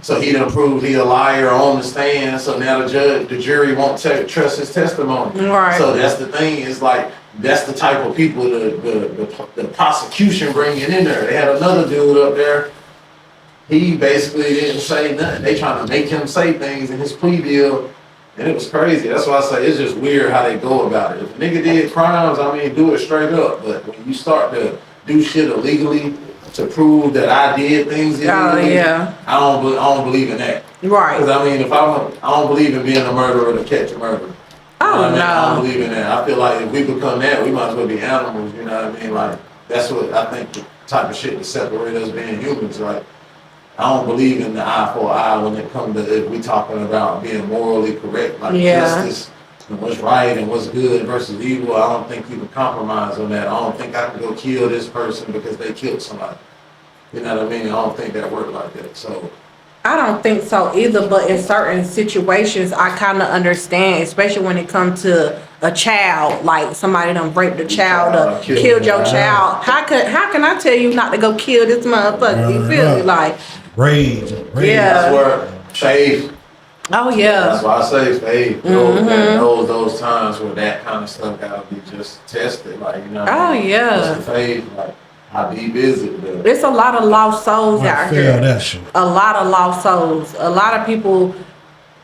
So he done proved he a liar on the stand. So now the jury won't trust his testimony. Right. So that's the thing. Is like that's the type of people the prosecution bringing in there. They had another dude up there. He basically didn't say nothing. They trying to make him say things in his plea deal, and it was crazy. That's why I say it's just weird how they go about it. If a nigga did crimes, I mean, do it straight up. But when you start to do shit illegally to prove that I did things illegally, I don't believe in that. right. Because I mean, I don't believe in being a murderer to catch a murderer. Oh, You know what I mean? I no. don't believe in that. I feel like if we become that, we might as well be animals. You know what I mean? Like that's what I think the type of shit that separate us being humans. Like I don't believe in the eye for eye when it comes to if we talking about being morally correct, like justice and what's right and what's good versus evil. I don't think you can compromise on that. I don't think I can go kill this person because they killed somebody. You know what I mean? I don't think that worked like that. So I don't think so either, but in certain situations, I kind of understand, especially when it comes to a child, like somebody done raped a child or killed your child. How can I tell you not to go kill this motherfucker? You feel me? Like, Rage. Yeah. that's where faith. oh That's yeah, why I say faith. Those times where that kind of stuff gotta be just tested. Like you know. What I mean? yeah. Just faith. Like how deep is it? Though? It's a lot of lost souls I out feel here. that shit. A lot of lost souls. A lot of people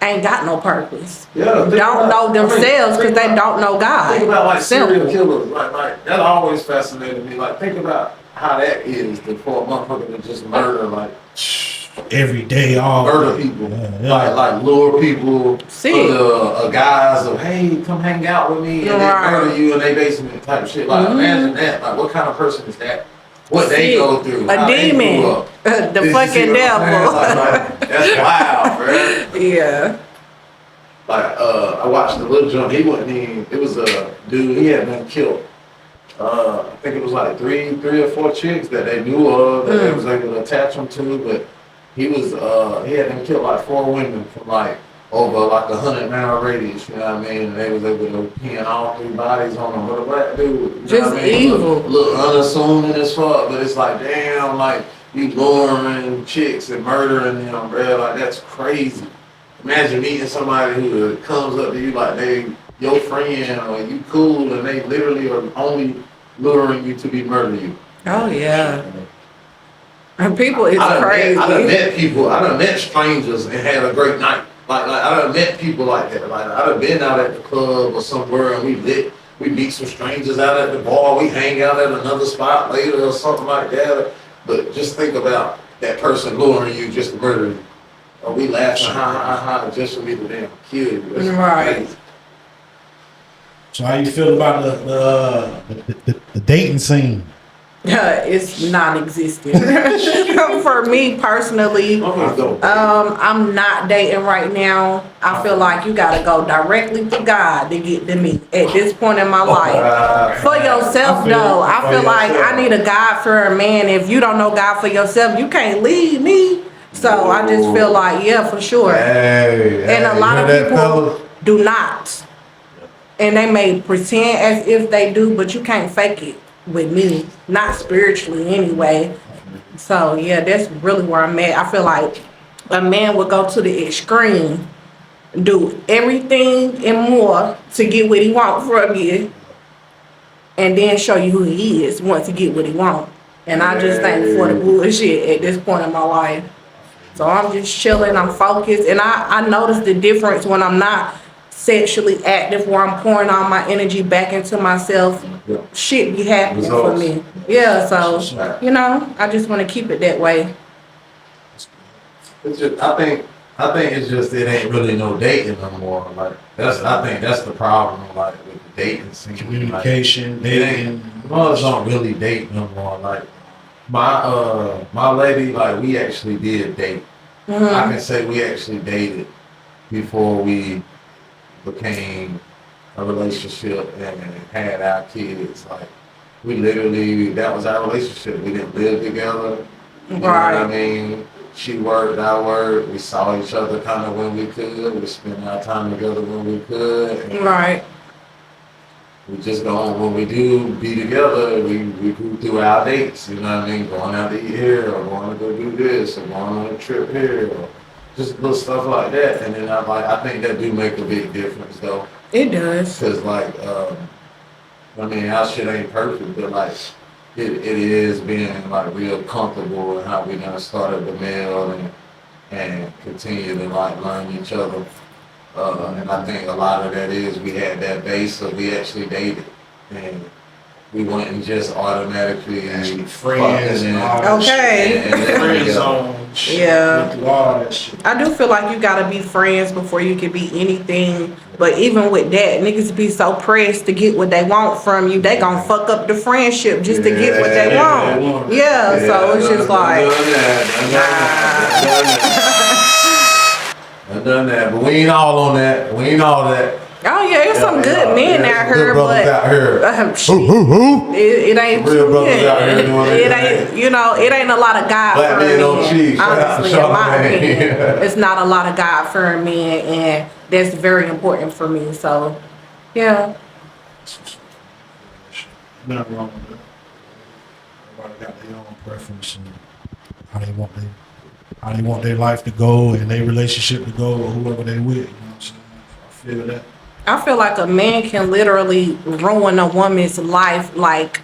ain't got no purpose. Yeah, Don't know themselves because they don't know God. Think about like Simple. serial killers. Like that always fascinated me. Like think about how that is for a motherfucker to just murder like Every day, all murder day. people. Yeah. Like lure people See. for the guise of hey, come hang out with me and Right. they murder you in their basement type shit. Like imagine that. Like what kind of person is that? What they See. go through? A how they grew demon. up. The You see fucking what I'm saying? devil. Like, that's wild, bro. Yeah. Like I watched the little joint. He wasn't even. It was a dude. He had been killed. I think it was like three or four chicks that they knew of that they was able to attach him to. But he was he had been killed like 4 women from like over like 100-mile radius. You know what I mean? And they was able to pin all 3 bodies on him. But a black dude, you know Just what I mean? evil. Look unassuming as fuck. But it's like damn, like you luring chicks and murdering them, bro. Like that's crazy. Imagine meeting somebody who comes up to you like they your friend or you cool and they literally are only luring you to be murder you. Oh yeah. And people is I crazy. done met people, I done met strangers and had a great night. Like I done met people like that. Like I done been out at the club or somewhere and we meet some strangers out at the bar, we hang out at another spot later or something like that. But just think about that person luring you just to murder you. Or we laughing, ha, just for me to damn kill you. That's Right. crazy. So how you feel about the dating scene? It's non-existent. For me personally, I'm not dating right now. I feel like you gotta go directly to God to get to me at this point in my life. For yourself though, I feel like I need a God-fearing man. If you don't know God for yourself, you can't lead me. So I just feel like, yeah, for sure. And a lot of people do not. And they may pretend as if they do, but you can't fake it with me. Not spiritually anyway. So yeah, that's really where I'm at. I feel like a man would go to the extreme, do everything and more to get what he wants from you, and then show you who he is once he get what he wants. And I just think for the bullshit at this point in my life. So I'm just chilling, I'm focused, and I notice the difference when I'm not sexually active, where I'm pouring all my energy back into myself. Shit be happening for me. Yeah, so, you know, I just want to keep it that way. It's just, I I think it's just it ain't really no dating no more. Like I think that's the problem. Like with the dating scene, Communication, dating. Mothers don't really date no more. Like my lady, like we actually did date. Mm-hmm. I can say we actually dated before we became a relationship and had our kids. Like we literally, that was our relationship. We didn't live together. You know what I mean? She worked, I worked. We saw each other kind of when we could. We spent our time together when we could. And Right. we just go when we do be together, we go through our dates, you know what I mean? Going out to eat here, or going to go do this, or going on a trip here, or just little stuff like that. And then I think that do make a big difference though. It does. Cause like, I mean, our shit ain't perfect, but like, it is being like real comfortable in how we done started the meal and continue to like learn each other. And I think a lot of that is we had that base of we actually dated and we wouldn't just automatically friends and all that Okay. shit. And friend zone shit. Yeah. Went through all that shit. I do feel like you gotta be friends before you can be anything. But even with that, niggas be so pressed to get what they want from you, they gon' fuck up the friendship just to get what they want. Yeah, so it's just like, I've done that, but we ain't all on that. We ain't all that. oh yeah, there's some good men out here, but out here. shit, it ain't Real brothers out here doing it ain't, you know, it ain't a lot of God Black for men don't cheat. men. Shout out to Honestly, in my Charlamagne. opinion, it's not a lot of God for men, and that's very important for me. So, yeah. Nothing wrong with that. Everybody got their own preference and how they want their life to go and their relationship to go, or whoever they with. You know what I'm saying? I feel that. I feel like a man can literally ruin a woman's life. Like,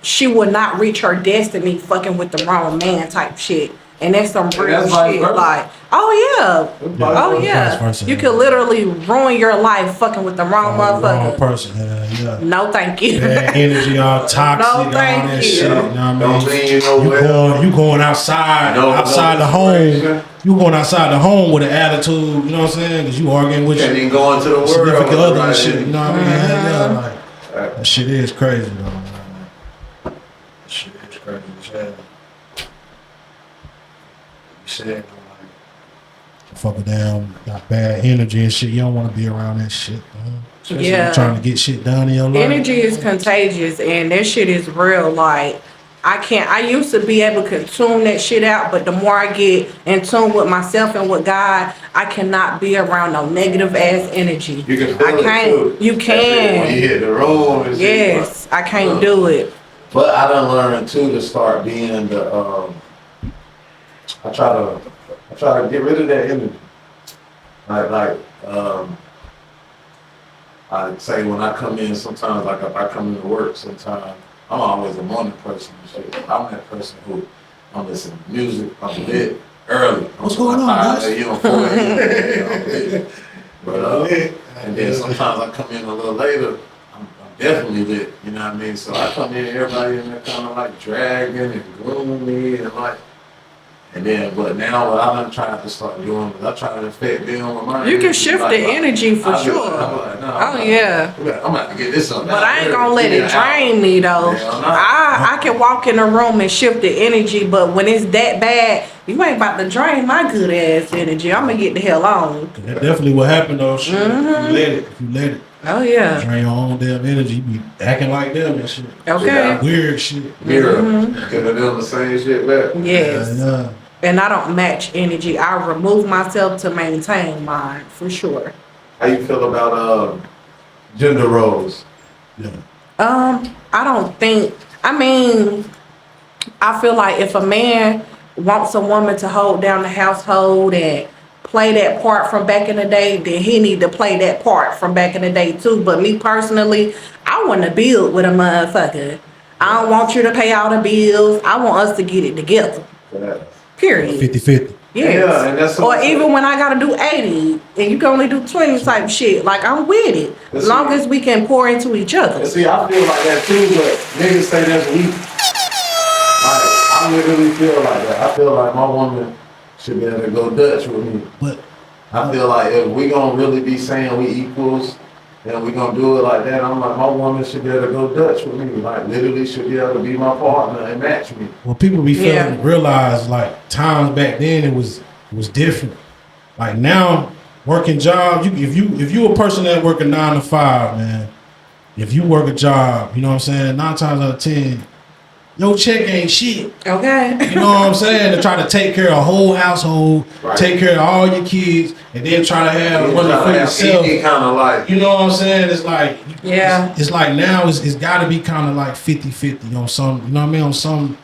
she will not reach her destiny fucking with the wrong man type shit. And that's some real that's vice shit. versa. Like, oh yeah. Oh yeah. Vice versa, You yeah. can literally ruin your life fucking with the wrong Wrong motherfucker. person. Yeah. No, thank you. Bad energy, all toxic, No, all thank that you. shit. You know what I mean? Don't mean you know well. You going outside the home. You going outside the home with an attitude. You know what I'm saying? Because you arguing with And your then go into the world. significant other and right? shit. You know what I mean? Yeah, like Right. that shit is crazy though. Man. That shit is crazy as hell. You said, like, Fuck it down, got bad energy and shit. You don't want to be around that shit. Man. Especially Yeah. you trying to get shit done in your life. Energy is contagious, and that shit is real. Like, I used to be able to tune that shit out, but the more I get in tune with myself and with God, I cannot be around no negative ass energy. You can feel I can't. it too. You That shit when can. you hit the road and shit. Yes, I can't do it. But I done learned too to start being the I try to get rid of that energy. I say when I come in sometimes, like if I come into work sometimes, I'm always a morning person and shit. I'm that person who I'm listening to music, I'm lit early. What's going on, guys? You know, 4 a.m. I'm lit. But and then sometimes I come in a little later, I'm definitely lit, you know what I mean? So I come in, everybody in there kind of like dragging and gloomy and like, and then, but now what I'm trying to start doing is I try to affect them with my You can energy. shift Like, the energy for sure. Oh yeah. I'm about to get this up. But I ain't gonna let it drain me though. Yeah, I'm not. I can walk in a room and shift the energy, but when it's that bad, you ain't about to drain my good ass energy. I'm gonna get the hell on. That definitely what happened though. Shit. Mm-hmm. If you let it. Oh yeah. Drain your own damn energy. You be acting like them and shit. Okay. Weird shit. Mirror. Could have done the same shit back. Yes. Yeah. And I don't match energy. I remove myself to maintain mine for sure. How you feel about gender roles? Yeah. I don't think. I mean, I feel like if a man wants a woman to hold down the household and play that part from back in the day, then he need to play that part from back in the day too. But me personally, I want to build with a motherfucker. I don't want you to pay all the bills. I want us to get it together. Yeah. Period. 50-50. Yes. Yeah, and that's or what I'm even saying. when I gotta do 80 and you can only do 20 type shit, like I'm with it. That's As long right. as we can pour into each other. And see, I feel like that too, but niggas say that's weak. Like, I literally feel like that. I feel like my woman, should be able to go Dutch with me. But I feel like if we gonna really be saying we equals, and we gonna do it like that, I'm like, my woman should be able to go Dutch with me. Like, literally should be able to be my partner and match me. well, people be failing to realize, like, times back then it was different. Like now, working jobs, if you a person that work a 9 to 5, man, if you work a job, you know what I'm saying, 9 times out of 10, your check ain't shit. Okay. You know what I'm saying? To try to take care of a whole household, take care of all your kids, and then try to have money for yourself. Kind of like, you know what I'm saying? It's like, it's like now it's got to be kind of like 50-50 on some, you know what I mean? On some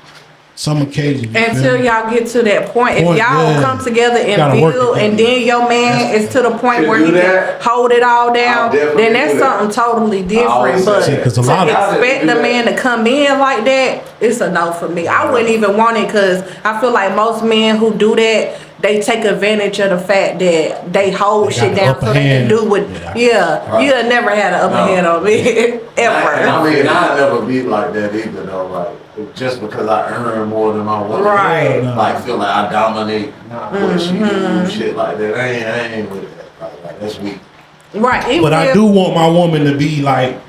occasions. Until y'all get to that point. If y'all come together and build, and then your man is to the point where he can hold it all down, then that's something totally different. But to expect the man to come in like that, it's a no for me. I wouldn't even want it, because I feel like most men who do that, they take advantage of the fact that they hold shit down so they can do what. You'll never had an upper hand on me ever. I mean, I never be like that either though. Like, just because I earn more than my woman, like feel like I dominate what she do, shit like that. I ain't with that. Like that's weak. Right. But I do want my woman to be like,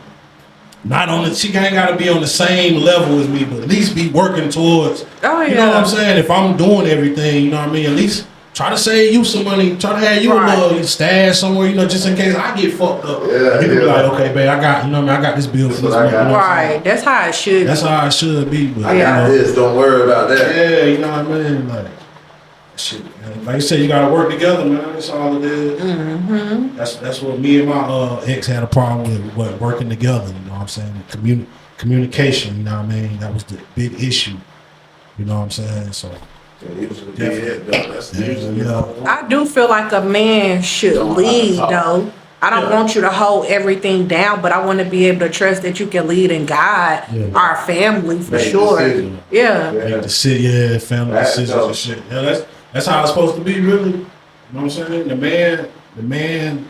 not on the, she ain't gotta be on the same level as me, but at least be working towards, you know what I'm saying? If I'm doing everything, you know what I mean? At least try to save you some money, try to have you a little stash somewhere, you know, just in case I get fucked up. You can be like, okay, babe, I got, you know what I mean? I got this bill for this month. You know that's how it should be. That's how it should be. But I got this, don't worry about that. Yeah, you know what I mean? Like, shit, man. Like you said, you gotta work together, man. That's all it is. That's what me and my ex had a problem with, working together. You know what I'm saying? Communication. You know what I mean? That was the big issue. You know what I'm saying? So. I do feel like a man should lead though. I don't want you to hold everything down, but I want to be able to trust that you can lead and guide our family for sure. Family decisions and shit. Yeah, that's how it's supposed to be, really. You know what I'm saying? The man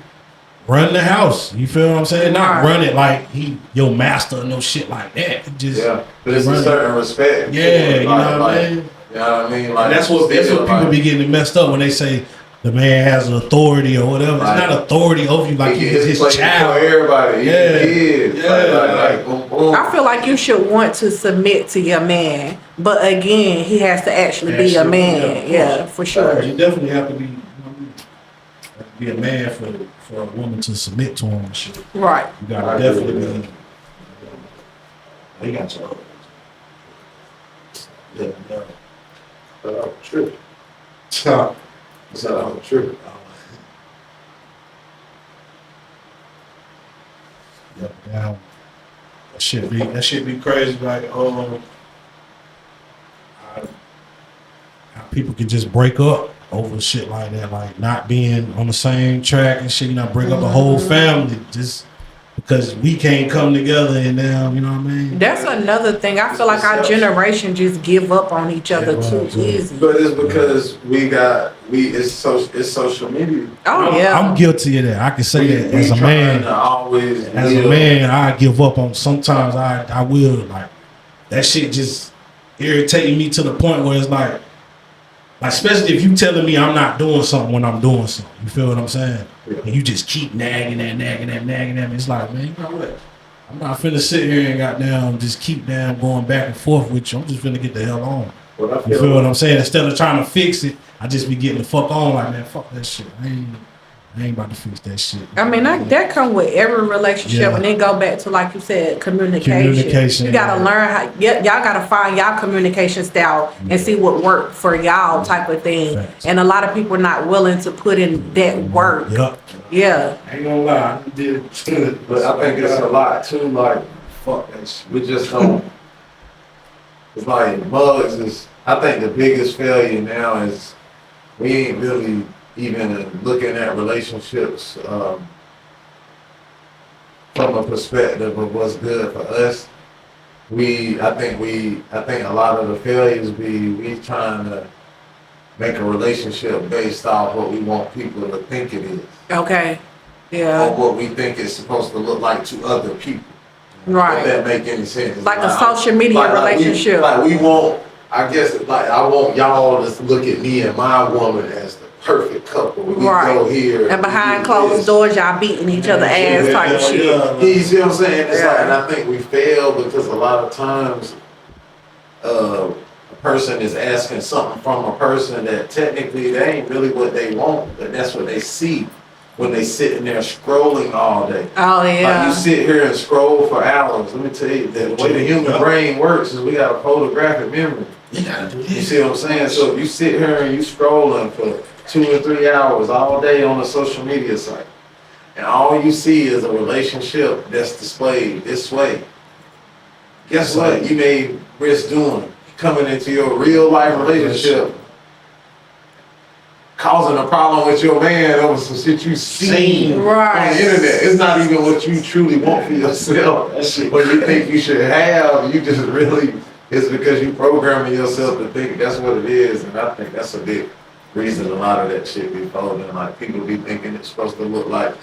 run the house. You feel what I'm saying? Not run it like he your master or no shit like that. Just but it's a certain respect. You know what I mean? You know what I mean? Like, that's what people be getting messed up when they say the man has authority or whatever. It's not authority over you, like he's his child. For everybody. I feel like you should want to submit to your man, but again, he has to actually be a man. For sure. You definitely have to be a man for a woman to submit to him and shit. Right. You gotta definitely be. They got you. True. True. Now, that shit be crazy. Like, how people can just break up over shit like that, like not being on the same track and shit. You know, break up a whole family just because we can't come together and now, you know what I mean? That's another thing. I feel like our generation just give up on each other too easy. But it's because it's social media. I'm guilty of that. I can say that as a man. As a man, I give up on. Sometimes I will, like, that shit just irritating me to the point where it's like especially if you telling me I'm not doing something when I'm doing something. You feel what I'm saying? And you just keep nagging at me. It's like, man, you know what? I'm not finna sit here and goddamn just keep going back and forth with you. I'm just finna get the hell on. You feel what I'm saying? Instead of trying to fix it, I just be getting the fuck on. Like, man, fuck that shit. I ain't about to fix that shit. I mean, that come with every relationship, and then go back to, like you said, communication. You gotta learn how. Y'all gotta find y'all communication style and see what worked for y'all, type of thing. Facts. And a lot of people are not willing to put in that work. Yeah. I ain't gonna lie, I did. But I think it's a lot too. Like, fuck that shit. We just don't. It's like mugs is. I think the biggest failure now is we ain't really even looking at relationships from a perspective of what's good for us. I think a lot of the failures we trying to make a relationship based off what we want people to think it is. Okay. Yeah. Or what we think it's supposed to look like to other people. Right. If that make any sense. Like a social media relationship. We want I guess like I want y'all to look at me and my woman as the perfect couple. We go here and behind closed doors, y'all beating each other ass type shit. You see what I'm saying? It's like, and I think we fail because a lot of times, a person is asking something from a person that technically they ain't really what they want, but that's what they see when they sitting there scrolling all day. Oh yeah. Like you sit here and scroll for hours. Let me tell you, the way the human brain works is we got a photographic memory. You gotta do You this. see what I'm saying? So if you sit here and you scrolling for 2 or 3 hours all day on a social media site, and all you see is a relationship that's displayed this way, guess what? You may risk doing coming into your real life relationship, causing a problem with your man over some shit you seen on the internet. It's not even what you truly want for yourself. What you think you should have, you just really, it's because you programming yourself to think that's what it is. And I think that's a big reason a lot of that shit be folding. Like people be thinking it's supposed to look like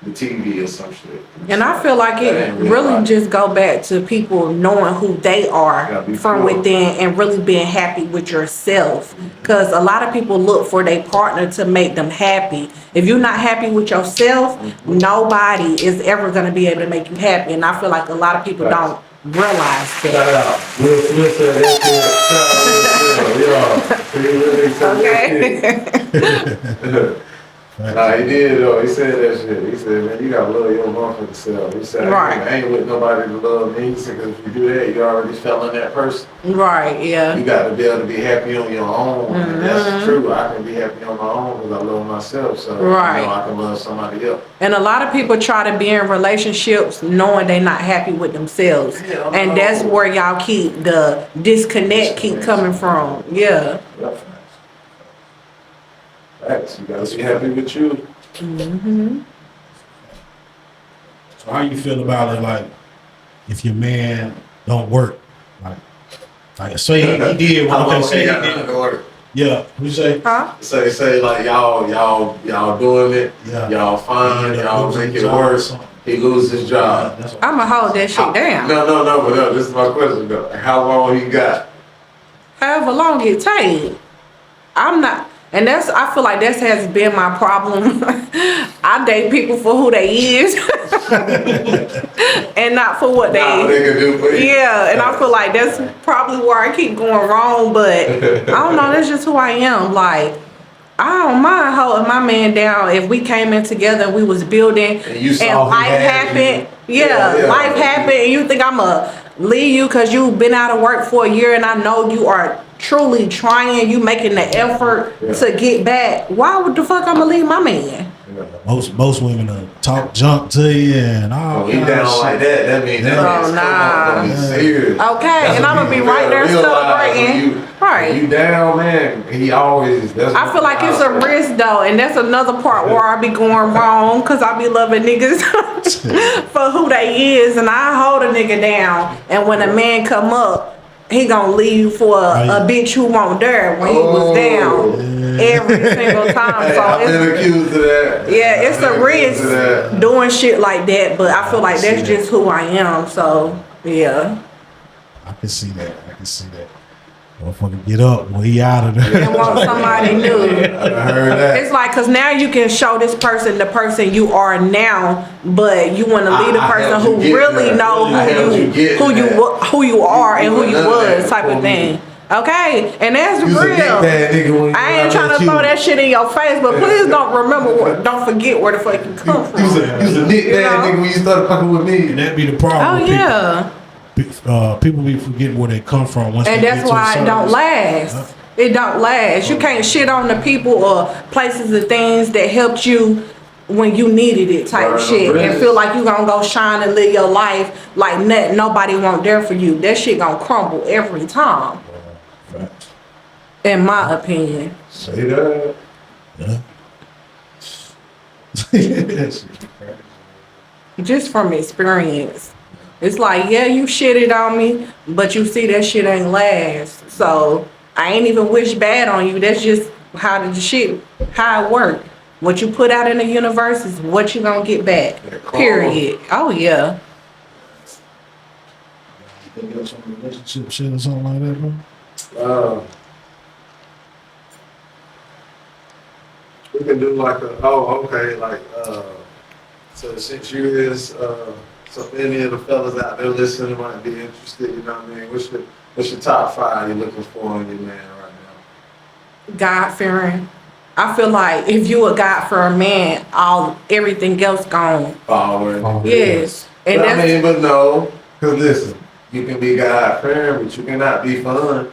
the TV or some shit. And I feel like it really just go back to people knowing who they are from within and really being happy with yourself. Because a lot of people look for their partner to make them happy. If you're not happy with yourself, nobody is ever going to be able to make you happy. And I feel like a lot of people don't realize that. Will Smith said that shit. Okay. Nah, he did though. He said that shit. He said, man, you gotta love your motherfucking self. He said, I ain't with nobody to love me. He said, because if you do that, you already fell in that person. Right, yeah. You got to be able to be happy on your own. And that's true. I can be happy on my own because I love myself. So, you know, I can love somebody else. And a lot of people try to be in relationships knowing they're not happy with themselves. And that's where y'all keep the disconnect keep coming from. Yeah. Facts. You gotta be happy with you. So how you feel about it? Like, if your man don't work, like say he did what they say he did. Yeah, what you say? Huh? Say like y'all doing it. Yeah. Y'all fine. Y'all make it worse. He loses his job. I'ma hold that shit down. No. But no, this is my question though. How long he got? However long it take. I'm not. And I feel like that has been my problem. I date people for who they is and not for what they can do for you. Yeah, and I feel like that's probably where I keep going wrong, but I don't know, that's just who I am. Like, I don't mind holding my man down if we came in together and we was building and life happened. Life happened and you think I'ma leave you because you've been out of work for a year and I know you are truly trying, you making the effort to get back. Why would the fuck I'ma leave my man? Most women talk junk to you and all. He down like that. That means serious. Okay, and I'm gonna be right there celebrating. Right. You down, man. He always. I feel like it's a risk though, and that's another part where I be going wrong because I be loving niggas for who they is, and I hold a nigga down, and when a man come up, he gonna leave for a bitch who won't dare when he was down every single time. So I've been accused of that. Yeah, it's a risk doing shit like that, but I feel like that's just who I am. So yeah. I can see that. Motherfucker, get up. Well, he out of there. And want somebody new. I heard that. It's like, cause now you can show this person the person you are now, but you want to leave the person who really knows who you are and who you was type of thing. Okay, and that's real. I ain't trying to throw that shit in your face, but please don't don't forget where the fuck you come from. You was a nick bad nigga when you started fucking with me. And that'd be the problem. Oh yeah. People be forgetting where they come from. And that's why it don't last. It don't last. You can't shit on the people or places or things that helped you when you needed it type shit and feel like you gonna go shine and live your life like nobody won't there for you. That shit gonna crumble every time. In my opinion. Say that. Yeah. Just from experience. It's like, yeah, you shitted on me, but you see that shit ain't last. So I ain't even wish bad on you. That's just how it work. What you put out in the universe is what you gonna get back. Period. Oh yeah. You think that's some relationship shit or something like that, bro? We can do like so since you is so if any of the fellas out there listening might be interested, you know what I mean? What's your top 5 you're looking for in your man right now? God fearing. I feel like if you a God fearing man, everything else gone. Forward. Yes. And But I mean, but no, because listen, you can be God fearing, but you cannot be fun.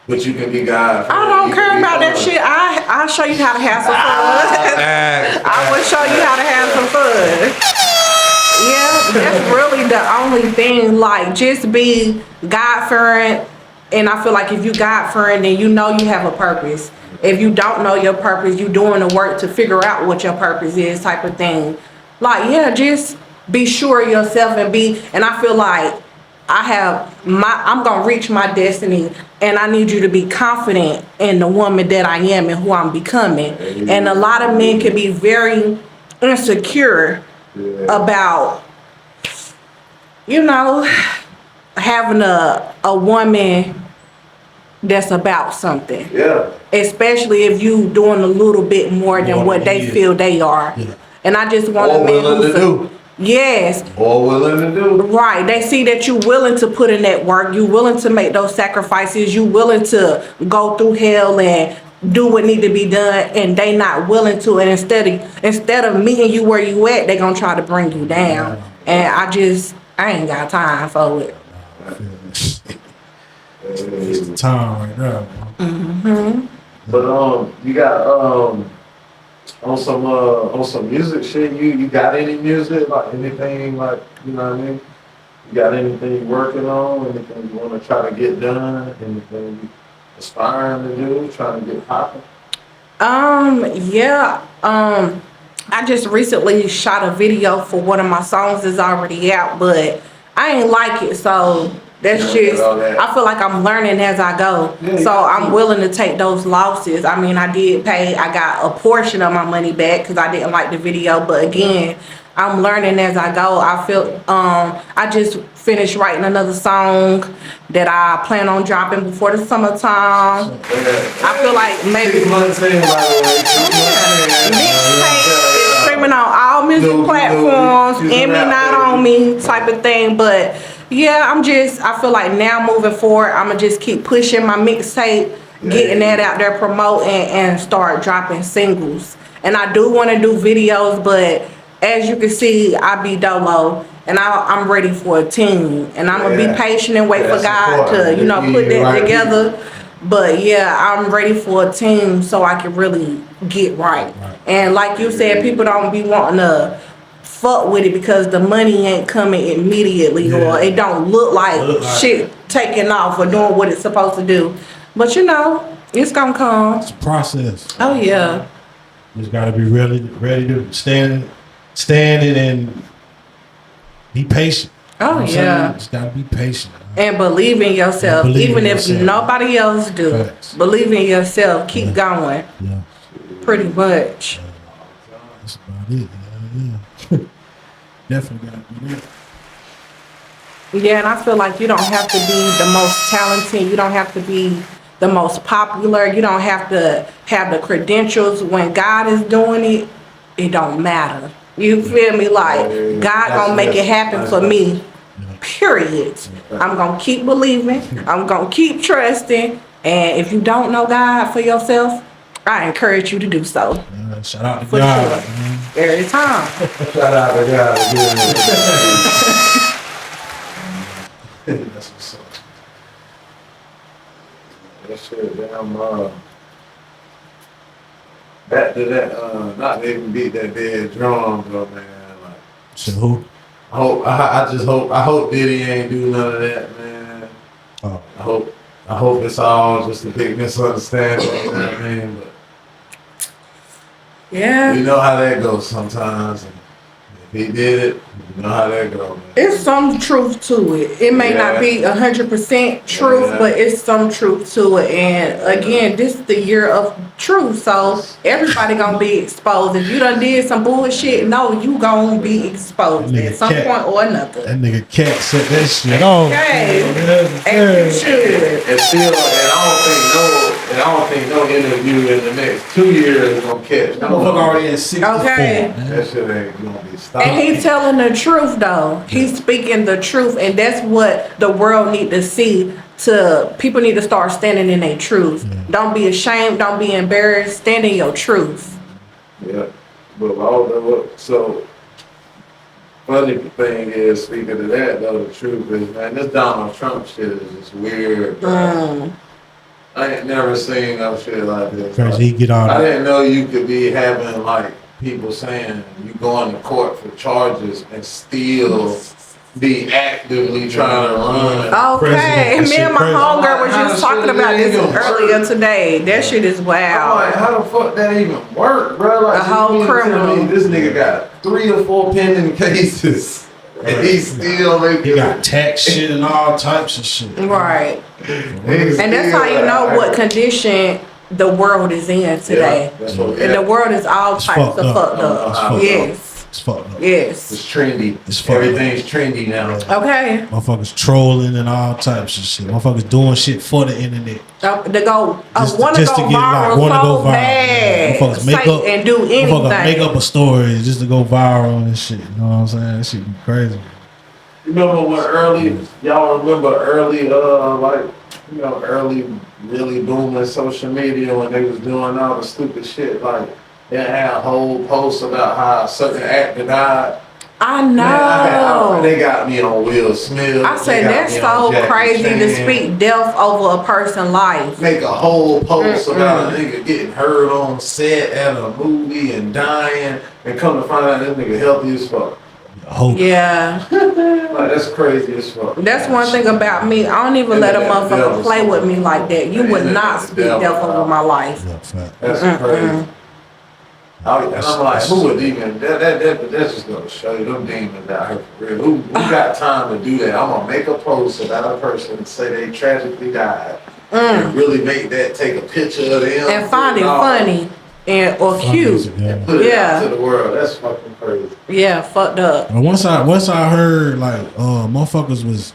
But you can be God fearing. I don't care about that shit. I'll show you how to have some fun. I will show you how to have some fun. Yeah, that's really the only thing. Like, just be God fearing, and I feel like if you God fearing, then you know you have a purpose. If you don't know your purpose, you doing the work to figure out what your purpose is, type of thing. Like, yeah, just be sure of yourself and I feel like I'm gonna reach my destiny, and I need you to be confident in the woman that I am and who I'm becoming. And a lot of men can be very insecure about, having a woman that's about something. Yeah. Especially if you doing a little bit more than what they feel they are. Yeah. And I just want Or a man willing to do. Yes. Or willing to do. Right. They see that you willing to put in that work, you willing to make those sacrifices, you willing to go through hell and do what need to be done, and they not willing to. And instead of meeting you where you at, they gonna try to bring you down. And I ain't got time for it. It's the time right now, man. But you got on some music shit. You got any music, like anything, like, you know what I mean? You got anything you working on? Anything you want to try to get done? Anything you aspiring to do? Trying to get popping? Yeah. I just recently shot a video for one of my songs that's already out, but I ain't like it, so that's just, I feel like I'm learning as I go. So I'm willing to take those losses. I mean, I got a portion of my money back because I didn't like the video, but again, I'm learning as I go. I feel, I just finished writing another song that I plan on dropping before the summertime. I feel like maybe Mixtape is streaming on all music platforms, and me not on me type of thing, but yeah, I feel like now moving forward, I'm gonna just keep pushing my mixtape, getting that out there, promoting, and start dropping singles. And I do want to do videos, but as you can see, I be dolo, and I'm ready for a team. And I'm gonna be patient and wait for God to, put that together. But yeah, I'm ready for a team so I can really get right. And like you said, people don't be wanting to fuck with it because the money ain't coming immediately, or it don't look like shit taking off or doing what it's supposed to do. But it's gonna come. It's a process. Oh yeah. You just gotta be ready to stand and be patient. Oh yeah. Just gotta be patient. And believe in yourself, even if nobody else do. Facts. Believe in yourself. Keep going. Yeah. Pretty much. That's about it. Yeah. Definitely gotta do that. Yeah, and I feel like you don't have to be the most talented. You don't have to be the most popular. You don't have to have the credentials. When God is doing it, it don't matter. You feel me? Like, God gonna make it happen for me. Period. I'm gonna keep believing. I'm gonna keep trusting. And if you don't know God for yourself, I encourage you to do so. Shout out to For God. sure. Man. Every time. Shout out to God. That's what's up. That shit, damn, back to that, not to even beat that dead drum, though, man. Like, So who? I hope Diddy ain't do none of that, man. Oh. I hope it's all just a big misunderstanding, you know what I mean? But Yeah. you know how that goes sometimes. And He did it. You know how that go, man. It's some truth to it. It may not be 100% truth, but it's some truth to it. And again, this is the year of truth, so everybody gonna be exposed. If you done did some bullshit, no, you gonna be exposed at some point or another. That nigga Cat set that shit off. Okay, Yeah. and you should. And still, and I don't think no interview in the next 2 years is gonna catch. That motherfucker already at 64. Okay. That shit ain't gonna be stopped. And he's telling the truth though. He's speaking the truth, and that's what the world need to see. People need to start standing in their truth. Don't be ashamed. Don't be embarrassed. Stand in your truth. Yeah, but so funny thing is, speaking of that though, the truth is, man, this Donald Trump shit is just weird, bro. I ain't never seen no shit like this. Crazy, he get all I that. didn't know you could be having like people saying you going to court for charges and still be actively trying to run. Okay, me and my homegirl was just talking about this earlier today. That shit is I'm wild. like, how the fuck that even work, bro? Like, A whole you mean to tell criminal. me this nigga got 3 or 4 pending cases, and he's still making. He got tax shit and all types of shit. Right. And that's how you know what condition the world is in today. That's what And the world is all types fucked of up. fucked It's up. fucked up. Yes. It's fucked up. Yes. It's trendy. It's fucked up. Everything's trendy now. Okay. Motherfuckers trolling and all types of shit. Motherfuckers doing shit for the internet. To go, Just want to go viral so bad. Motherfuckers make Say up and do Motherfuckers make anything. up a story just to go viral and shit. You know what I'm saying? That shit be crazy. Remember when y'all remember early, early really booming social media when they was doing all the stupid shit, like they had a whole post about how a certain actor died. I Man, know. they got me on Will Smith. I said They got that's me on so Jackie crazy to Chan. speak death over a person's life. Make a whole post about a nigga getting hurt on set at a movie and dying, and come to find out this nigga healthy as fuck. Hope. Yeah. Like, that's crazy as fuck. That's one thing about me. I don't even let a motherfucker play with me like that. You would not speak death over my life. Yeah, fact. That's crazy. And I'm like, who would even, that's just gonna show you them demons out here for real. Who got time to do that? I'm gonna make a post about a person and say they tragically died. And really make that, take a picture of them. And find it funny or cute. And put it out Yeah. to the world. That's fucking crazy. Yeah, fucked up. But once I heard like motherfuckers was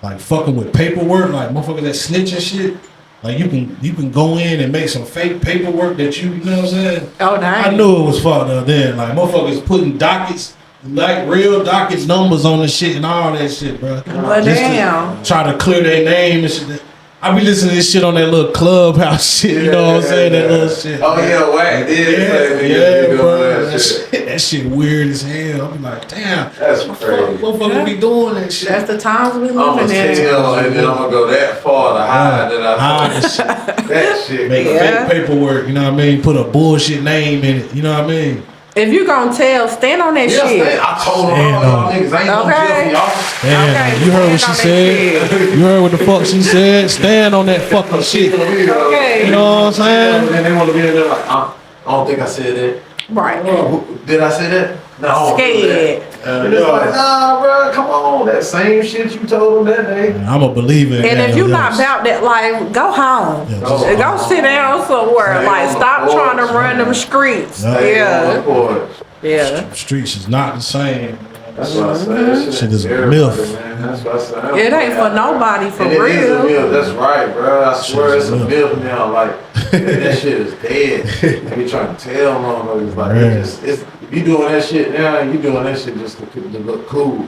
like fucking with paperwork, like motherfuckers that snitch and shit. Like you can go in and make some fake paperwork that you know what I'm saying? Oh, dang. I knew it was fucked up then. Like motherfuckers putting dockets, like real dockets numbers on the shit and all that shit, bro. Well, Just damn. to try to clear their name and shit. I be listening to this shit on that little clubhouse shit, you know what I'm saying? That little shit. Oh yeah, whack did. Yeah, bro. That shit weird as hell. I be like, damn. That's crazy. Motherfuckers be doing that shit. That's the times we I'm gonna living in. tell, and then I'm gonna go that far to hide that I Hide the shit. that shit. Make Yeah. fake paperwork, you know what I mean? Put a bullshit name in it, you know what I mean? If you gonna tell, stand on that Yeah, shit. I told them Stand all y'all on. niggas ain't no Okay. jail for y'all. Damn, Okay, you heard what stand she on that said? You heard what the fuck she said? Stand on that fucking shit. Okay. You know what I'm saying? And they want to be in there like, I don't think I said that. Right. Did I say that? No. I don't do Scared. that. And it's like, nah, bro, come on. That same shit you told them that day. I'm a believer in And that. if you're not else. about that life, go home. Yeah, just- And go sit down somewhere. Stay Like, on the stop trying to porch. run them streets. Yeah. Stay on the Yeah. porch. Yeah. Streets is not the same. That's what I said. That Shit is a everybody, myth. Man. That's what I said. It ain't for nobody, for And it is a real. myth. That's right, bro. I swear Shit's it's a a myth. myth now. Like that shit is dead. They be trying to tell motherfuckers like it's you doing that shit now. You doing that shit just to look cool.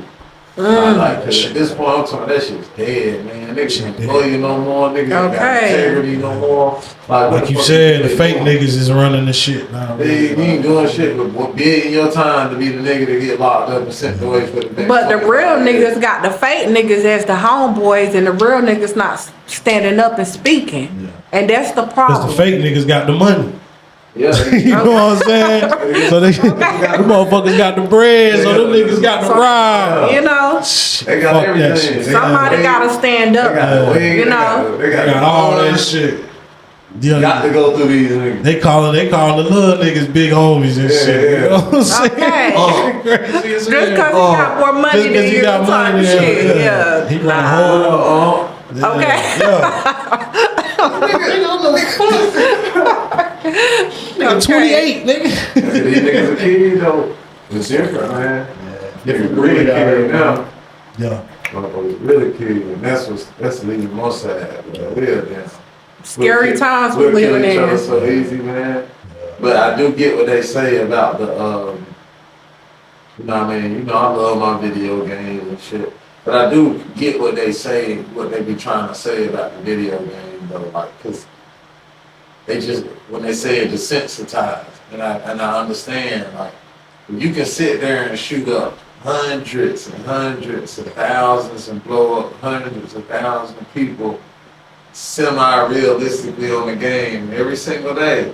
Like 'cause at this point, I'm talking that shit's dead, man. Niggas can't blow you no more. Niggas ain't got Okay. integrity no more. Like you said, the fake niggas is running the shit now. You ain't doing shit but being your time to be the nigga to get locked up and sent away for the next. But the fucking real five niggas years. got the fake niggas as the homeboys, and the real niggas not standing up and speaking. And that's the Because problem. the fake niggas got the money. Yeah, You know what I'm saying? So they, the motherfuckers got the bread, so them niggas got the ride. You know, they got Fuck that everything. shit. They got somebody the gotta stand They up. got the wig, You they know? they They got, got all that shit. Yeah, Got to go through these niggas. They call the little niggas big homies and shit. You know what I'm saying? Okay. Just because he got more money Just 'cause than he you, got talk money, shit. Yeah. He run a whole. Yeah, Okay. Nigga, 28, nigga. These niggas a kid though. It's different, man. If you really kid now, Yeah. motherfuckers really kid, and that's leaving most sad. We're then. Scary times we We'll kill living each other in. so easy, man. But I do get what they say about the, you know what I mean? You know, I love my video games and shit. But I do get what they say, what they be trying to say about the video game, though. Like, cause they just, when they say it, desensitized. And I understand, like, you can sit there and shoot up hundreds and hundreds of thousands and blow up hundreds of thousands of people semi-realistically on the game every single day.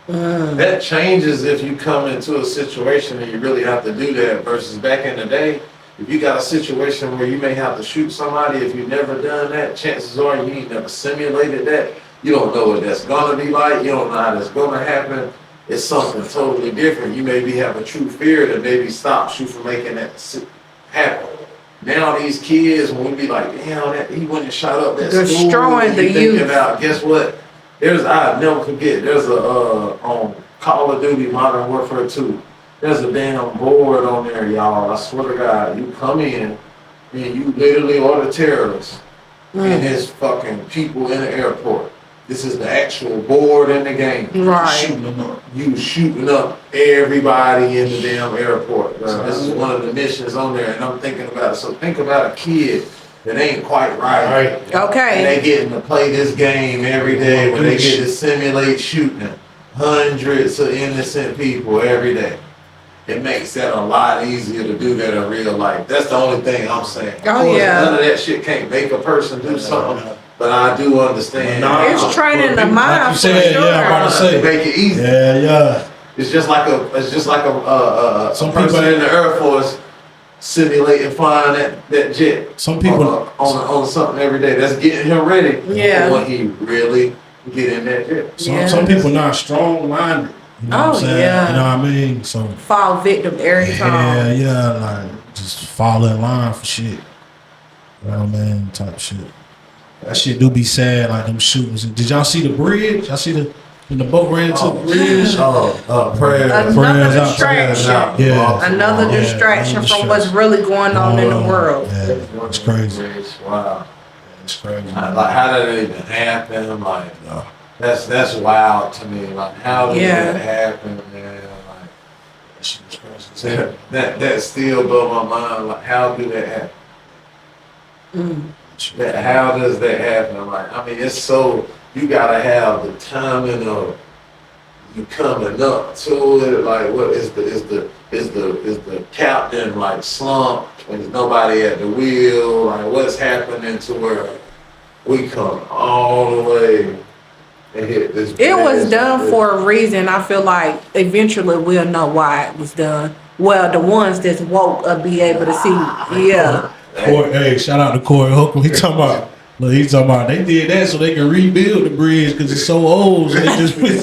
That changes if you come into a situation and you really have to do that versus back in the day. If you got a situation where you may have to shoot somebody, if you've never done that, chances are you ain't never simulated that. You don't know what that's gonna be like. You don't know how that's gonna happen. It's something totally different. You maybe have a true fear that maybe stops you from making that happen. Now these kids, when we be like, damn, that he went and shot up that school. Destroying the you thinking youth. about, guess what? I'll never forget, there's a, on Call of Duty Modern Warfare 2, there's a damn board on there, y'all. I swear to God, you come in and you literally are the terrorists and there's fucking people in the airport. This is the actual board in the game. Right. Shooting them up. You shooting up everybody in the damn airport. This is one of the missions on there, and I'm thinking about it. So think about a kid that ain't quite right. Okay. And they getting to play this game every day when they get to simulate shooting hundreds of innocent people every day. It makes that a lot easier to do that in real life. That's the only thing I'm saying. Oh, Of course, yeah. none of that shit can't make a person do something, but I do understand. It's training the mind Like you for said, sure. yeah, I'm about to say. Make it easy. Yeah. It's just like a Some person people- in the Air Force simulating flying that jet. Some people- on something every day. That's getting him ready. Yeah. For when he really get in that jet. Some people not strong-minded. You know what I'm saying? Yeah. You know what I mean? So Fall victim every time. yeah, like just fall in line for shit. You know what I mean? Type shit. That shit do be sad, like them shootings. Did y'all see the bridge? Y'all see when the boat ran into the bridge? Prayers. Another Prayers out, distraction. out. Yeah. Another Yeah, distraction another from what's really going on in the world. Yeah, it's crazy. Wow. It's crazy. Like, how did it even happen? Like, Yeah. that's wild to me. Like, how did Yeah. that happen, man? Like, That shit was crazy. that still blow my mind. Like, how do that happen? How does that happen? Like, I mean, it's so, you gotta have the timing of you coming up to it. Like, what is the captain like slumped when there's nobody at the wheel? Like, what's happening to where we come all the way and hit this? It was bridge? done for a reason. I feel like eventually we'll know why it was done. Well, the ones that's woke will be able to see. Yeah. Hey, shout out to Corey Holcomb. He talking about they did that so they can rebuild the bridge because it's so old. So they just hit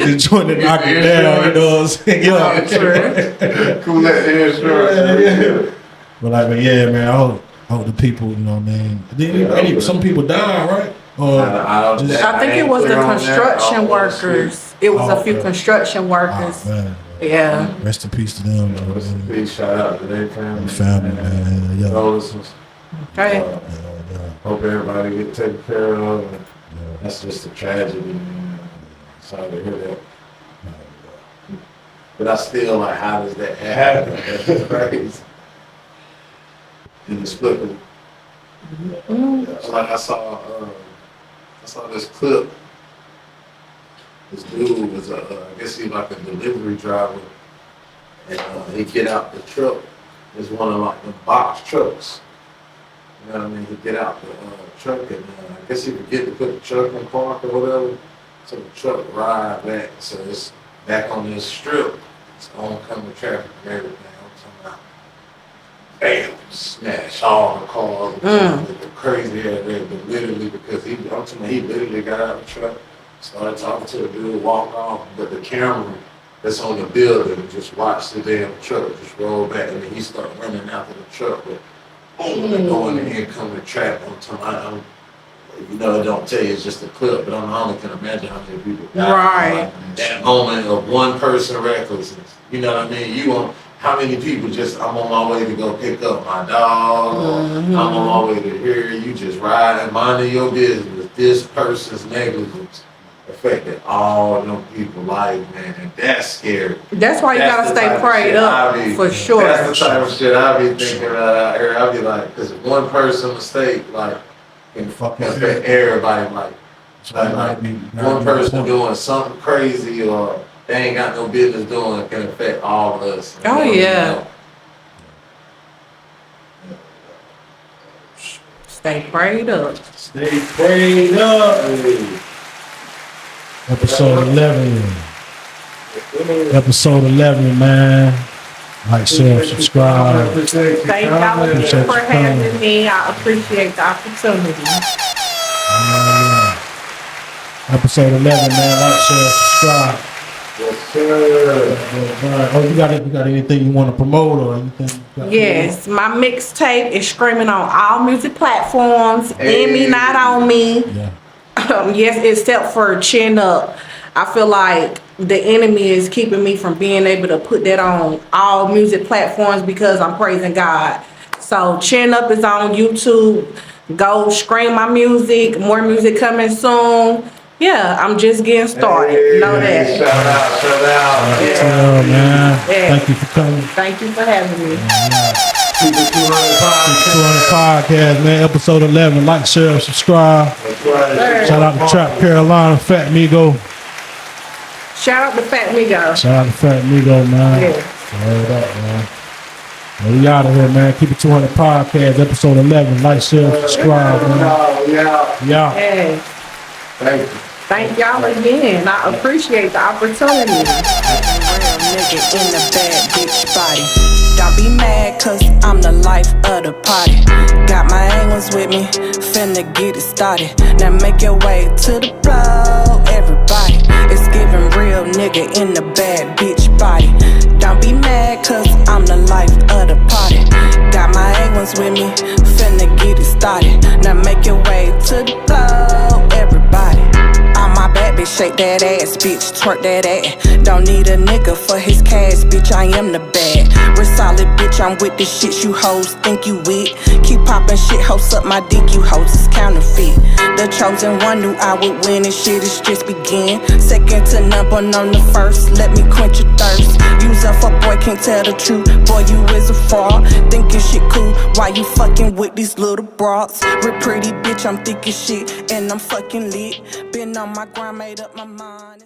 the joint and knock it down. You know what I'm saying? Cool, that insurance. But yeah, man. I hope the people, you know what I mean. Some people died, right? I think it was the construction workers. It was a few construction workers. Man. Yeah. Rest in peace to them. Rest in peace, shout out to their family. Family, man. Yeah. Condolences. Okay. Hope everybody get taken care of. And that's just a tragedy, man. Sorry to hear that. But I still like, how does that happen? That's crazy. Inexplicable. It's like I saw this clip. This dude was I guess he's like a delivery driver, and he get out the truck. It's one of like the box trucks. You know what I mean? He get out the truck, and I guess he forget to put the truck in park or whatever. So the truck ride back. So it's back on this strip. It's oncoming traffic and everything. I'm talking about, bam, smash all the cars. The crazy ass there, but literally because he literally got out of the truck. Started talking to the dude, walked off, but the camera that's on the building and just watch the damn truck just roll back, and then he start running after the truck, but going in here, coming to trap on time. You know, it don't tell you, it's just a clip, but I only can imagine how many people died. Right. Like, that moment of one person recklessness. You know what I mean? You want, how many people just, I'm on my way to go pick up my dog, or I'm on my way to here, you just riding, minding your business. This person's negligence affected all them people life, man, and that's scary. That's why you gotta stay prayed up, for sure. That's the type of shit I be thinking about out here. I be like, because if one person mistake, like, can affect everybody, like one person doing something crazy or they ain't got no business doing can affect all of us. Oh yeah. Stay prayed up. Stay prayed up. Episode 11. Episode 11, man. Like, share, subscribe. Thank y'all again for having me. I appreciate the opportunity. Episode 11, man. Like, share, subscribe. Yes, sir. Oh, you got anything you want to promote or anything? Yes, my mixtape is streaming on all music platforms. In Me, Not On Me. Yeah. Yes, except for Chin Up. I feel like the enemy is keeping me from being able to put that on all music platforms because I'm praising God. So Chin Up is on YouTube. Go stream my music. More music coming soon. Yeah, I'm just getting started. Know that. Shout out. Yeah, man. Yeah. Thank you for coming. Thank you for having me. Keep it 200 podcast, man. Episode 11. Like, share, subscribe. That's right. Shout out to Trap Carolina, Fat Migo. Shout out to Fat Migo. Shout out to Fat Migo, man. Yeah. Word up, man. Well, we out of here, man. Keep it 200 podcast, episode 11. Like, share, subscribe, man. Yeah. Hey. Thank you. Thank y'all again. I appreciate the opportunity. Real nigga in the bad bitch body. Don't be mad cause I'm the life of the party. Got my angles with me, finna get it started. Now make your way to the floor, everybody. It's giving real nigga in the bad bitch body. Don't be mad cause I'm the life of the party. Got my angles with me, finna get it started. Now make your way to the floor, everybody. On my back, bitch, shake that ass, bitch, twerk that ass. Don't need a nigga for his cash, bitch, I am the bag. Real solid, bitch, I'm with the shit you hoes think you with. Keep popping shit, hoes up my dick, you hoes is counterfeit. The chosen one knew I would win, and shit is just begin. Second to none, but on the first, let me quench your thirst. Use up a boy, can't tell the truth, boy, you is a fraud. Thinking shit cool, why you fucking with these little broads? Real pretty bitch, I'm thinking shit, and I'm fucking lit. Been on my grind, made up my mind.